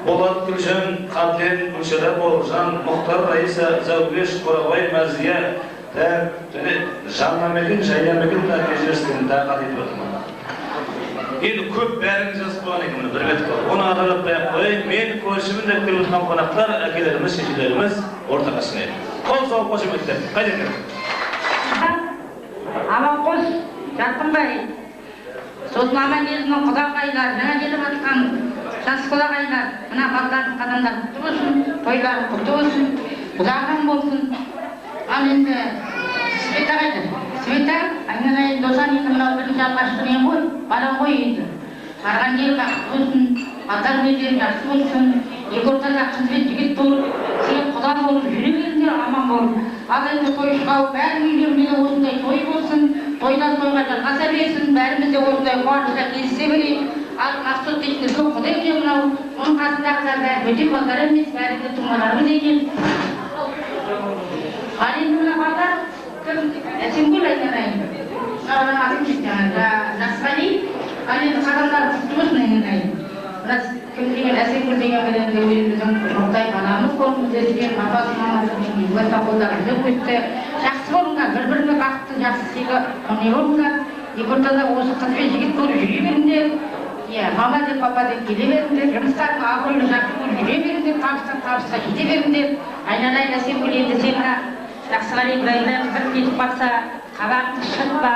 Болат Күлжан, Қабден, Гүлшара Бауыржан, Мұхтар Раиса, Зәуреш, Қорабай Мәрзия, және Жаннамекен, Жайнамекен нәтижесін тағат етіп отырмын. Енді көп бәрін жазып қойған екен, бір бет қой. Оны аталап қойып, мен көршімін деп келіп отырған қонақтар, әкелеріміз, шешелеріміз ортаға шығайық. Қол соғып қошеметтер. Қайда екен? Аман қос, жатқынбай. Сосын аман елінің құдағайлар, жаңа келіп атқан жас құдағайлар, мына балдардың қадамдар құтты болсын, тойлары құтты болсын, ұзағын болсын. Ал енді Света қайда? Света, айналайын досан енді мынау бірінші алғашқы мен ғой, балам ғой енді. Барған жері бақыт болсын, балдар өздері жақсы болсын, екі ортада қызмет жігіт болып, сен құда болып, жүре беріңдер, аман болып. Ал енді той шығау, бәрің үйлерінде осындай той болсын, тойдан тойға жалғаса берсін, бәріміз де осындай қуанышта келісе берейік. Ал мақсұт дейтін көп құдай де мынау, оның қасындағылар бәрі бөтек балдар емес, бәрі де тұмаларымыз екен. Ал енді мына балдар, кім? Әсемгүл айналайын. Мынау атым Жасқали. Ал енді қадамдар құтты болсын айналайын. Кім деген Әсемгүл деген білімді өзіміздің жоқтай баламыз болсын дескен, папасы мамасының өте қолдарында өтті. Жақсы болыңдар, бір-біріне бақытты, жақсы сыйға не болыңдар. Екі ортада осы қыз бен жігіт болып жүре беріңдер. Мама деп, папа деп келе беріңдер. Жұмыстардың абыройлы жақсы болып жүре беріңдер, табыстан табысқа жете беріңдер. Айналайын Әсемгүл, енді сен мына Жақсығали Ибраимда қызым кетіп бақса, қабағыңды шытпа.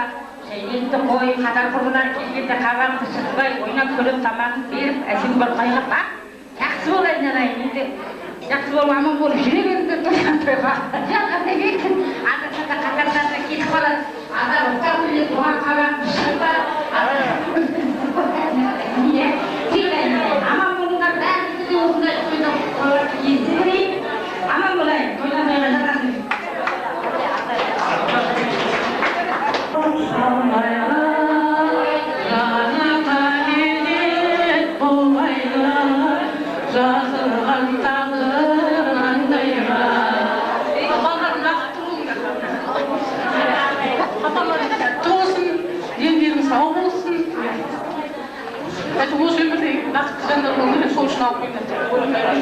Енді қой, қатар құрбылар келгенде қабағыңды шытпай, ойнап күліп тамағын беріп, Әсемгүл қайғап бақ. Жақсы бол айналайын, енді жақсы бол, аман болып жүре беріңдер тойдан тойға. Жаққандай берсін, ата-сата қатарларына кетіп қалады. Ата ұқтар білет, оған қабағыңды шытпа. Аман болыңдар, бәрімізді де осындай тойда есі берейік. Аман болайын, тойдан тойға жатасың. Жазылған тағдыр қандайға. Балаларым бақытты болыңдар. Апаларым тәтті болсын, дендерің сау болсын. Осы өмірде бақытты жандар болу керек, сол үшін алып қоймайды.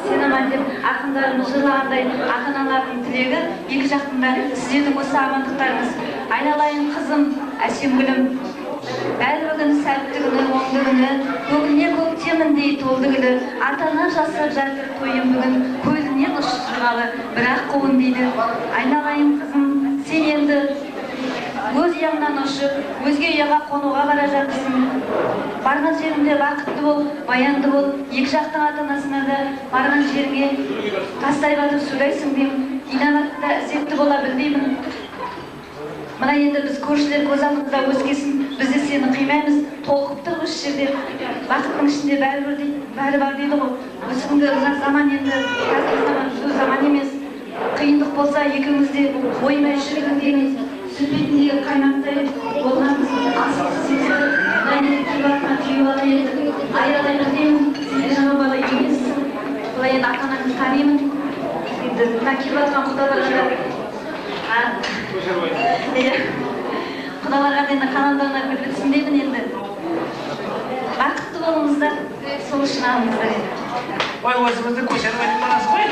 Сен аман деп ақындарымыз жырлағандай ата-аналардың тілегі, екі жақтың бәрі сіздердің осы амандықтарыңыз. Айналайын қызым, Әсемгүлім, бәрі күн сәтті күні, оңды күні, көгіне көктеміндей толды күні, ата-ана жасап жатыр тойым бүгін, көзіне дұш тұрғалы, бірақ қуын дейді. Айналайын қызым, сен енді өз ұяңнан ұшып, өзге ұяға қонуға бара жатырсың. Барған жеріңде бақытты бол, баянды бол, екі жақтың ата-анасына да барған жеріңе тастай батып сөйлейсің деймін, инабатты ізетті бола білдеймін. Мына енді біз көршілер көз алдымызда өскесін, біз де сені қимаймыз, толқып тұр осы жерде. Бақыттың ішінде бәрі бар дейді ғой. Осы күнгі ұзақ заман енді, қазіргі заман жүзу заман емес. Қиындық болса екеумізде оймай жүргендейміз. Süt betiндегі қайнақтай болғанымыз асылсыз сезді. Құдайдың күйбатына күйіп алайын, айралаймын деймін. Сен жаңа бала емессің. Бұлай енді ата-анаңды танимын. Енді мына күйбатқан құдаларға құдаларға енді қаналдарына білдірсін деймін енді. Бақытты болыңыздар, сол үшін алыңыздар енді. Ой, өзімізді көшеріп айтып барасыз ғой.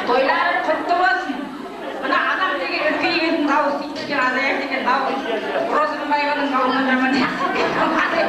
Toylar kutlu olsun. Buna adam деген өткейген дауыс, иткен азаяқ деген дауыс. Розенбайганың дауына жаман жақсы кеткен қазір.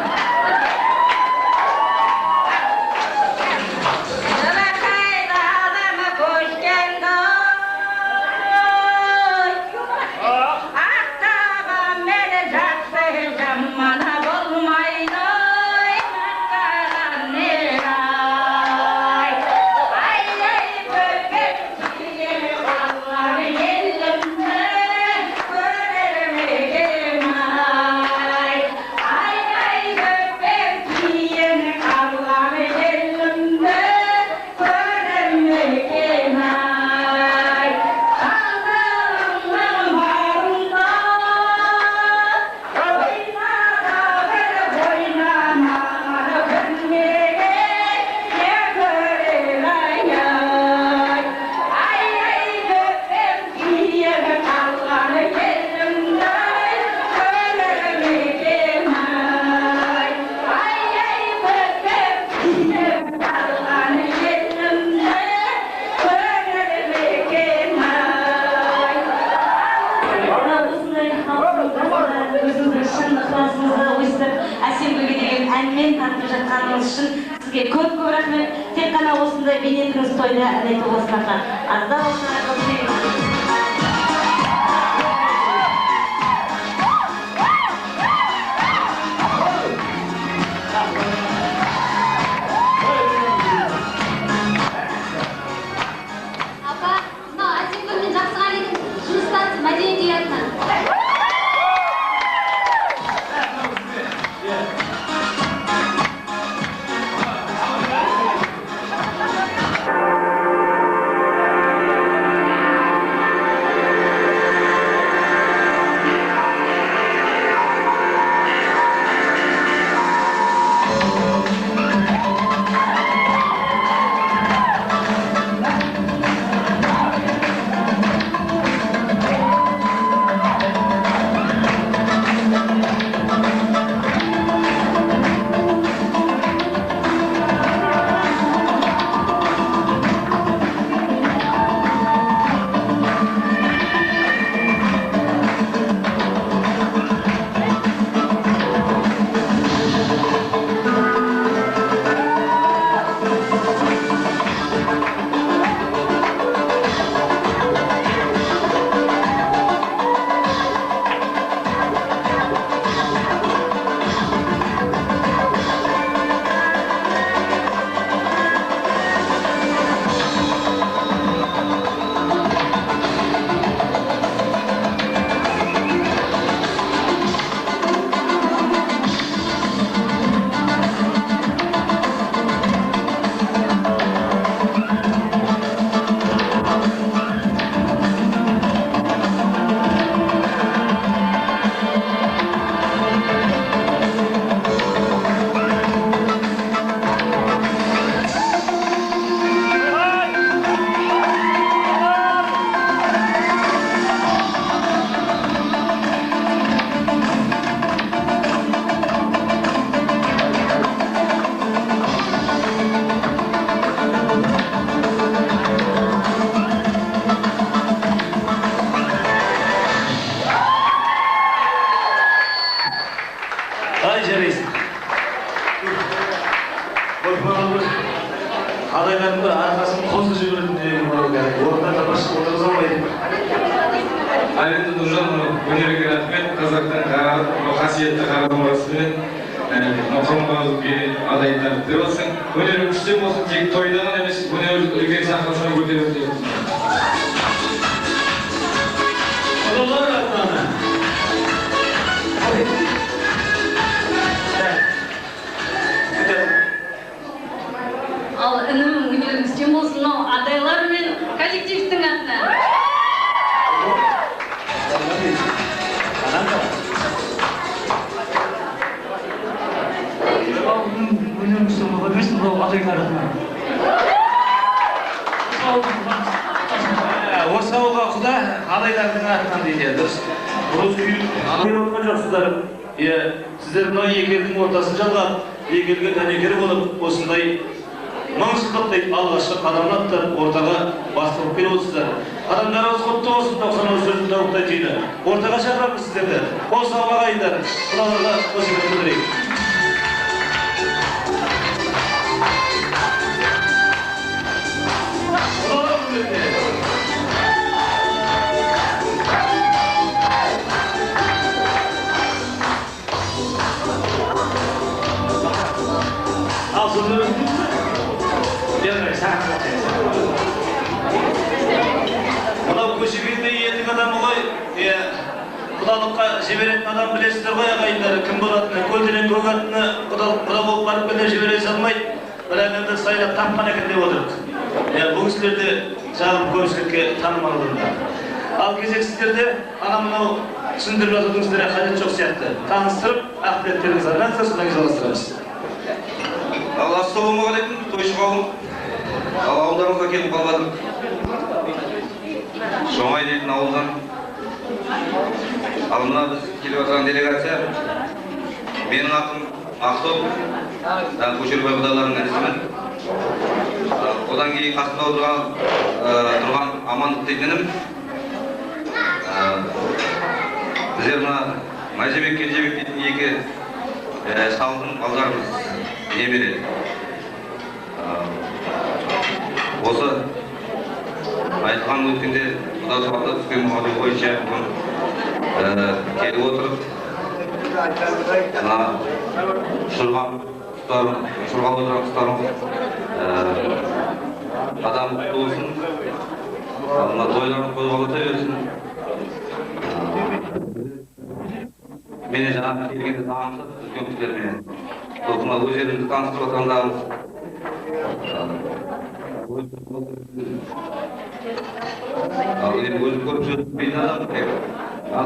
Сізге көп рахмет. Тек қана осындай бейнетіңіз тойда ән айтып осынаққа. Азда осынаққа Апа, мынау Әсемгүл мен Жақсығалидың жұмыстасы мәдениет ұятынан. Adayların bir arkasını kozlu jübürün diye orada başka oturuz olmaydı. Ayrıca Nurcan önerigen rahmet Kazak'tan hasiyetli karadın orasının Noqonumuz bir adaylar diyorsun. Önerim üstem olsun tek toydan emes, önerim ülke sahasına götürüp diyorsun. Allah'ın adına. Al önüm önerim üstem olsun adaylar men kollektivтің атынан. Önüm üstem olabilirsin bu adaylar атынан. Осауға құда адайлардың атынан дейді. Дұрыс. Дұрыс күйіп. Сіздер мына екі елдің ортасын жалғап егелге дәнекер болып, осындай маңызсыздықтай алғашқы қадамын аттап, ортаға бастырып келіп отырсыздар. Адамдарыңыз құтты болсын, 90 сөзін тауықтай түйді. Ортаға шақырамыз сіздерді. Қол салып ағайындар, құлағарға қосымды білдірейік. Мынау көшегенде етік адамы ғой, құдалыққа жіберетін адам білесіздер ғой ағайындар, кім болатыны, көлденең көк атыны құда болып барып келе жібере салмайды, бірақ енді сайлап тапқан екен деп отырдық. Бұл кісілерде жағым көпшілікке танымал болыңдар. Ал кезексіздерде ана мынау түсіндіріп жатудың сіздерге қажет жоқ сияқты. Таныстырып, ақпараттеріңіз арнан содан кейін жалғастырамыз. Ассалаумағалейкум, тойшы қауым. Ауылдарымызға келіп қалмадық. Шоңай дейтін ауылдан. Ал мына біз келіп отырған делегация. Менің атым Ақтоп, Көшербай құдаларының інісімін. Одан кейін қасымда тұрған Амандық дейтінім. Біздер мына Мәжебек, Кенжебек дейтін екі шалдың балдарымыз немере. Осы айтылған өткенде құда суарда түскен мұғалым бойынша келіп отырып, шұрған отырған тұстарым адам құтты болсын, тойларын қозғалыта берсін. Мені жаңа келгенде танысып, үлкен кісілермен тоқыма өздерімізді таныстырып отырғандарымыз. Өзім көріп жүрген адам,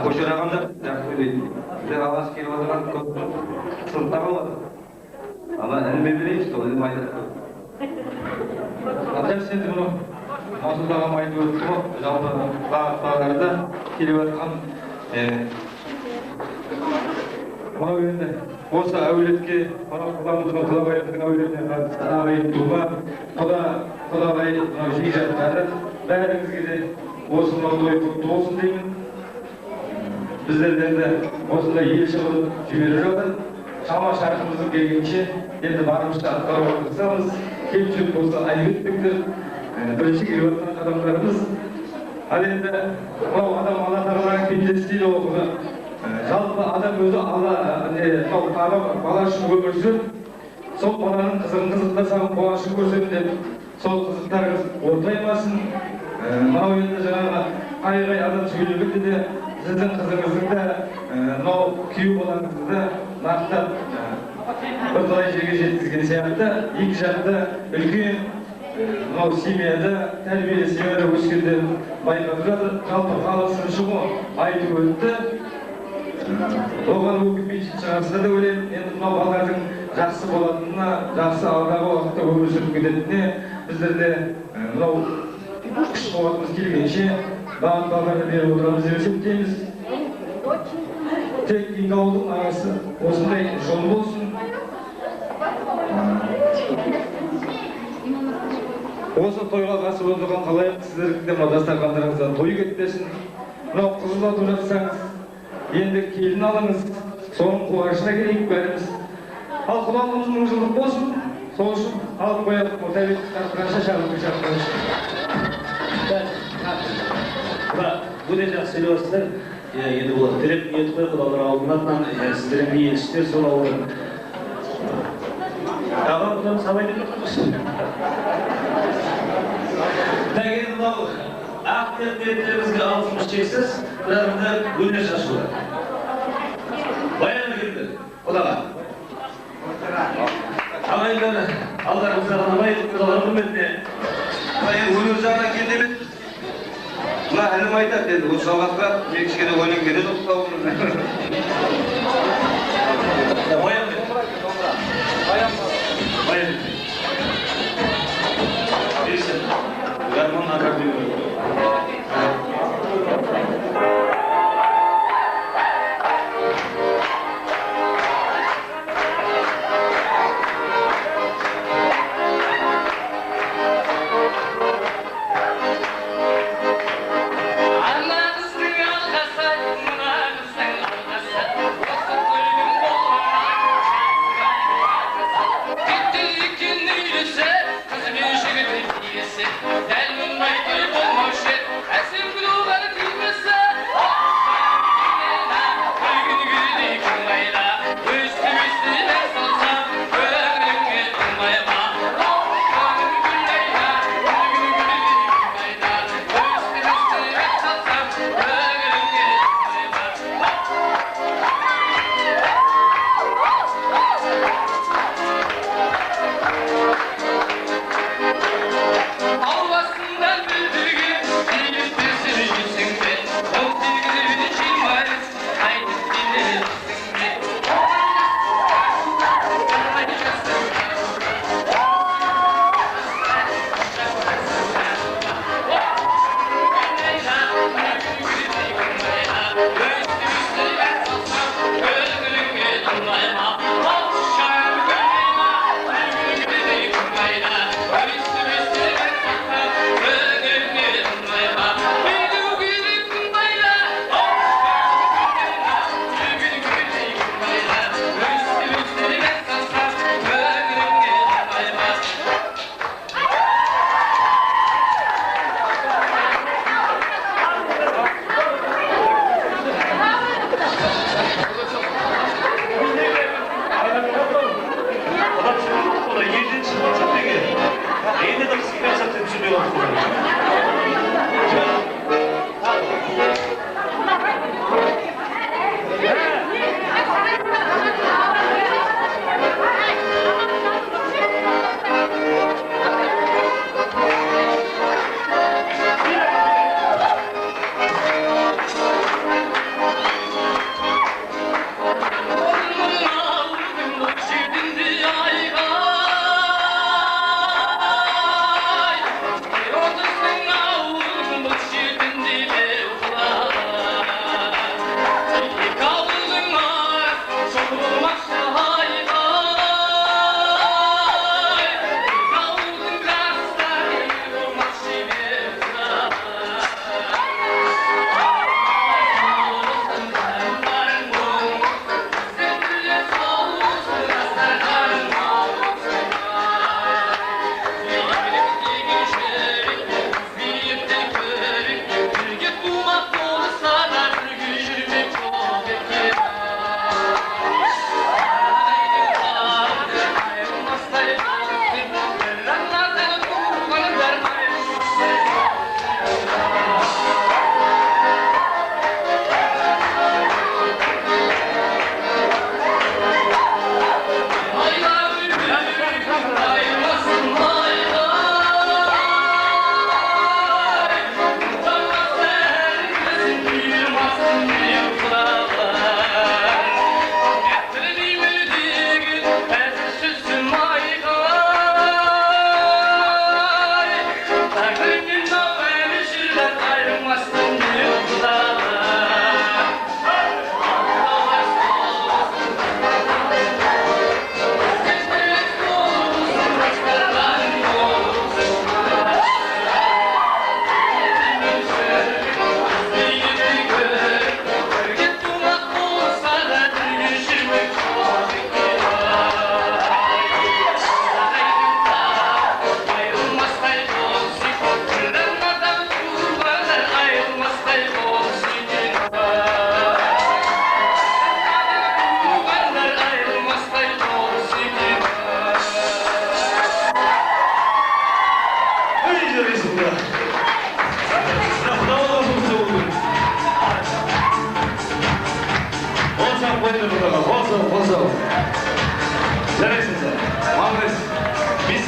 Көшер ағамда жақсы сөйлейді. Біздер алғаш келіп отырған көп сыныпта болады. Ана әнмен білейінші, сол әнім айтады. Жақсы енді мұны Масуд ағам айтып өтті ғой, жалпы бағыттарда келіп жатқан мынау енді осы әулетке, құдамыздың Құдабаевтың әулетіне қатысты ағайын тума, құдағай жиғаттары бәріңізге де осы мынау той құтты болсын деймін. Біздерді енді осындай елші қылып жіберіп жатыр. Шама шарқымыздың келгенше енді барымызша атқаруға тырысамыз. Кемшілік болса айбеттіңдер. Бірінші келіп жатқан адамдарымыз. Ал енді мынау адам Алла тағаланың пендесі дейді оқыды. Жалпы адам өзі бала үшін өмір сүріп, сол баланың қызығын қызықтасам, қуанышын көрсем деп, сол қызықтарыңыз ортаймасын. Мынау енді жаңағы қай адам сөйлегенде де сіздің қызыңыздың да, мынау күйеу балаңызды да нақтап бірталай жерге жеткізген сияқты, екі жақты үлкен мынау семьяда, тәрбиелі семьяда өскенде байқап жатыр. Жалпы қаласын шығу айтып өтті. Оған өкінбейтін шығарсыздар да ойлаймын. Енді мынау балалардың жақсы болатынына, жақсы алдағы уақытта өмір сүріп кететініне біздерде мынау күш қуатымыз келгенше бағыт-бағдарды беріп отырамыз деп есептейміз. Тек кейінгі ауылдың ағасы осындай жол болсын. Осы тойға қатысып отырған қалайық сіздердің де дастархандарыңыздан той кетпесін. Мынау қыз ұзатып жатсаңыз, енді келін алыңыз, соның қуанышына келейік бәріміз. Ал құдалығымыз мың жылдық болсын, сол үшін алып қояйық, тәуелсіздік тартқанша шағылып шақырыңызшы. Өте жақсы сөйлеп енді олар тілек ниет қой, құдалар алдының атынан, сіздердің елшілер сол ауылдар. Ағам құдамыз сабай деп отырмыз. Дәген мынау ақ ниеттерімізге алғысымыз шексіз, бірақ өнер шашылды. Баяны келді, құдаға. Ағайындар, алдарымызға ғанабай, құдалар құрметіне. Өнер жағына келді емес. Мына әнім айтады, енді осы жалғастырады, мен кішкене ойнап келеді ұқтауымыз. Баян бет. Баян бет. Берсен, гармон аккордеон.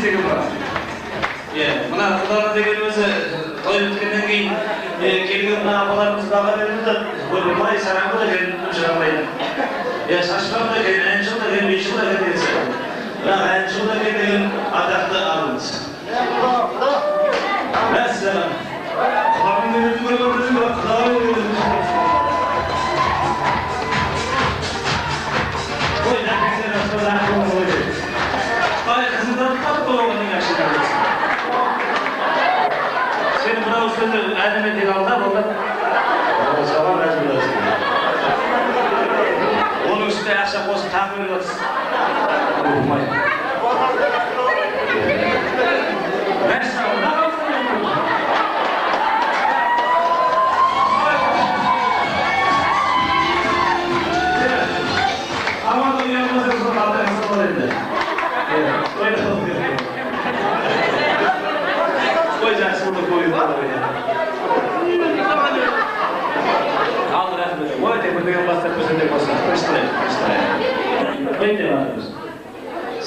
деген бар. Мына құдалар деген өзі той өткеннен кейін келген мына апаларымыз баға беріп жатыр. Бай сараңғы да екен, шырағылайды. Шашпақ да екен, әнші да екен, бейші да екен деген сияқты. Бірақ әнші да екен деген атақты алыңыз. Мәссаған. Құлағын келетін көріп бірақ құлағын келетін. Ой, нәкеңдер аспазы ақылы ой. Ай, қызыңдар қатып болғанның ашыдан. Сен мынау сөзді әдеметтен алдап олар. Саған әжімдесің. Оның үстіне ақша қосып тағы беріп жатсың. Болмай. Мәссаған, Аманды ұямызды ұзын алдыңызды бар енді. Қой жақсылды қойын бар енді. Алды рахмет. Ой, тек бірдеген бастап көзіндек болсын. Қыштырайын. Қойын деп атымыз.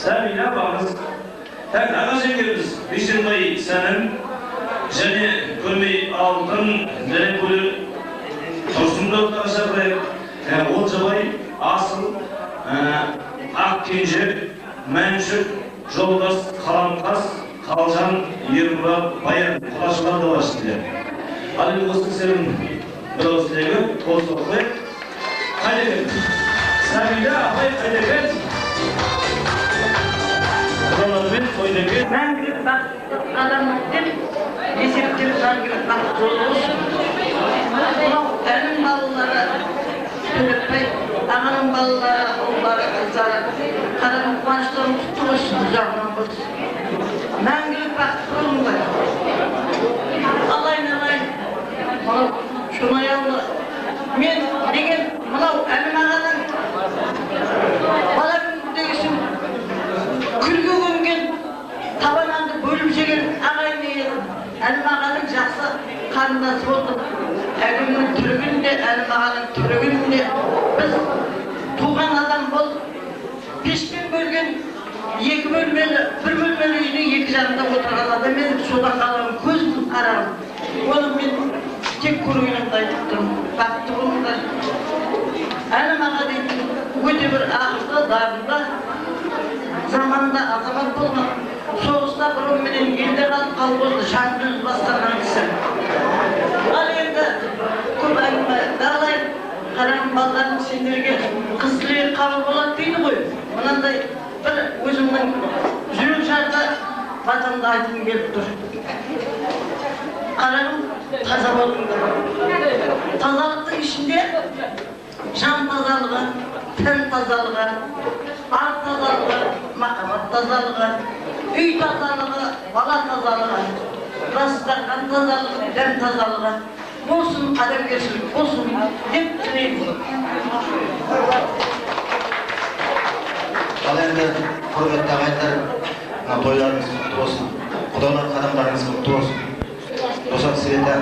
Сәмина бағыз. Тәк аға жеңгеміз Бейсенбай сәнім және көрмей алтын дәрен көлі тұрсынды ұлттағы шақырайық. Олжабай, Асыл, Ақ Кенже, Мәншік, Жолдас, Қаламқас, Қалжан, Ермұрат, Баян, Құлашылар да бар ішінде. Ал енді осы кісілердің бір ауыз тілегі, қол соқпай. Қайдекен? Сәмида, апай қайдекен? Құдалармен тойдекен. Мәңгілік бақытты адамдың есептері мәңгілік бақытты болсын. Мынау әнің балалары Төлепбай, ағаның балалары, ұлдары, қыздары, қараның қуаныштарын құтты болсын, жағынан болсын. Мәңгілік бақытты болыңдар. Алайын, мынау Шоңаяулы. Мен деген мынау әлім ағаның бала күндегісін күлге көмген, табананды бөліп жеген ағайын еді. Әлім ағаның жақсы қарындасы болдық. Әкімнің түрігінде, әлім ағаның түрігінде біз туған адам болып, пешпен бөлген екі бөлмелі, бір бөлмелі үйдің екі жағында отырған адам едім, содан қаламын, көзім қарағым. Оны мен тек көргенімді айтып тұрмын, бақытты болыңдар. Әлім аға дейтін өте бір ақылды, дарынды, заманында азамат болған, соғыста бұрынменен елде қалып болды, жанын бастаған кісі. Ал енді көп әңгіме дағалайын, қарағым балаларым сендерге қыз тілегі қабыл болады дейді ғой. Мынандай бір өзімнің жүрек жарды батамды айтқым келіп тұр. Қарағым таза болыңдар. Тазалықтың ішінде жан тазалығы, тән тазалығы, ар тазалығы, махаббат тазалығы, үй тазалығы, бала тазалығы, дастархан тазалығы, дәм тазалығы болсын, адамгершілік болсын деп тілеймін. Ал енді құрметті ағайындар, тойларыңыз құтты болсын, құдалар қадамдарыңыз құтты болсын. Досат Света,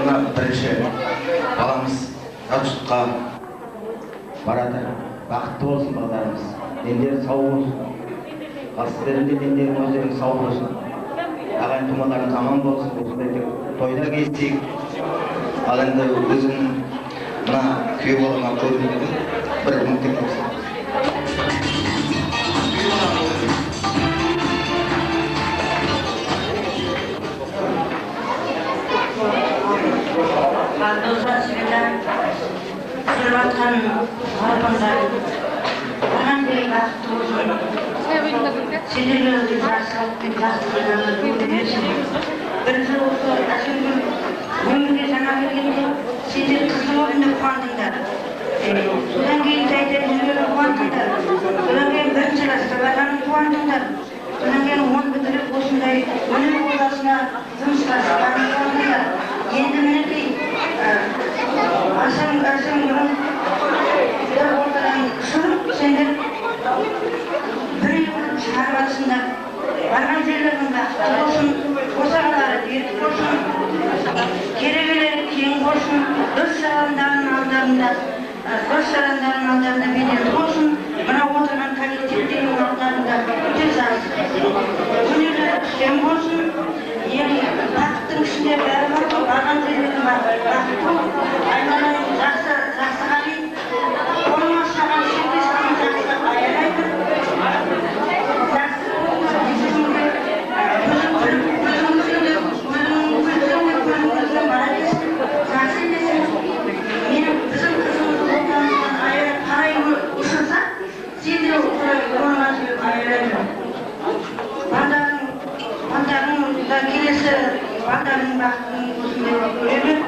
мына бірінші баламыз Атшыққа барады. Бақытты болсын балдарымыз, дендері сау болсын. Ал сіздердің де дендерің өздерің сау болсын. Ағайын тумаларыңыз аман болсын, осындай тойда кездейік. Ал енді өзінің мына күйеу болған көрінеді бір мүмкін болсын. Досат Света, тұрып атқан балапандарым, қандай бақытты болсын. Сендерлерді жақсылықпен жақсылығын өтінесің. Бірінші осы әсемгүл өмірге жаңа келгенде сендер қыздың орнында қуандыңдар. Содан кейін тәйтен жүргені қуандыңдар. Содан кейін бірінші класста барғанын қуандыңдар. Содан кейін 10 бітіріп осындай өнер ордасына жұмысқа шыққанын қуандыңдар. Енді мінекей әсемгүлім бір ортадан ұшырып сендер бір шығарып атсыңдар. Барған жерлердің бақытты болсын, босағалары берік болсын, керегелері кең болсын, дос жарандардың алдарында беделді болсын, мына отырған коллективтердің алдарында өте жақсы. Sen olsun, yeni vaktin içinde beraber bargan yerlerim var. Vaktim, aynalayın, жақсы ғали. Onun aşağıdan şimdi sana жақсы ayalaydır. Жақсы bizimle gözümüzün baradız. Жақсы desin. Benim bizim kızımız okulundan ayarayıp parayı uçursa, sen de onun açılıp ayalaydır. Bandarın da kelesi bandarın baktığını gözümde görelim.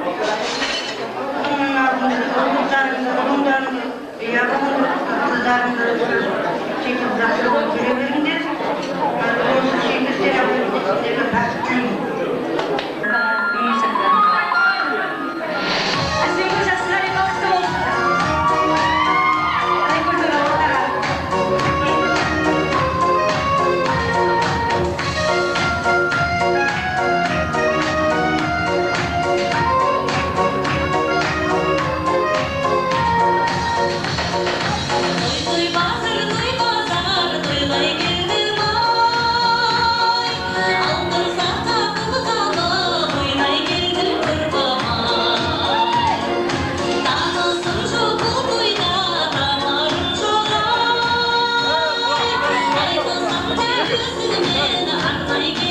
Onun ardından yapımın kızlarını çekip zaklığı görebilirler. Onun çekirleri içindeki baktığını. Like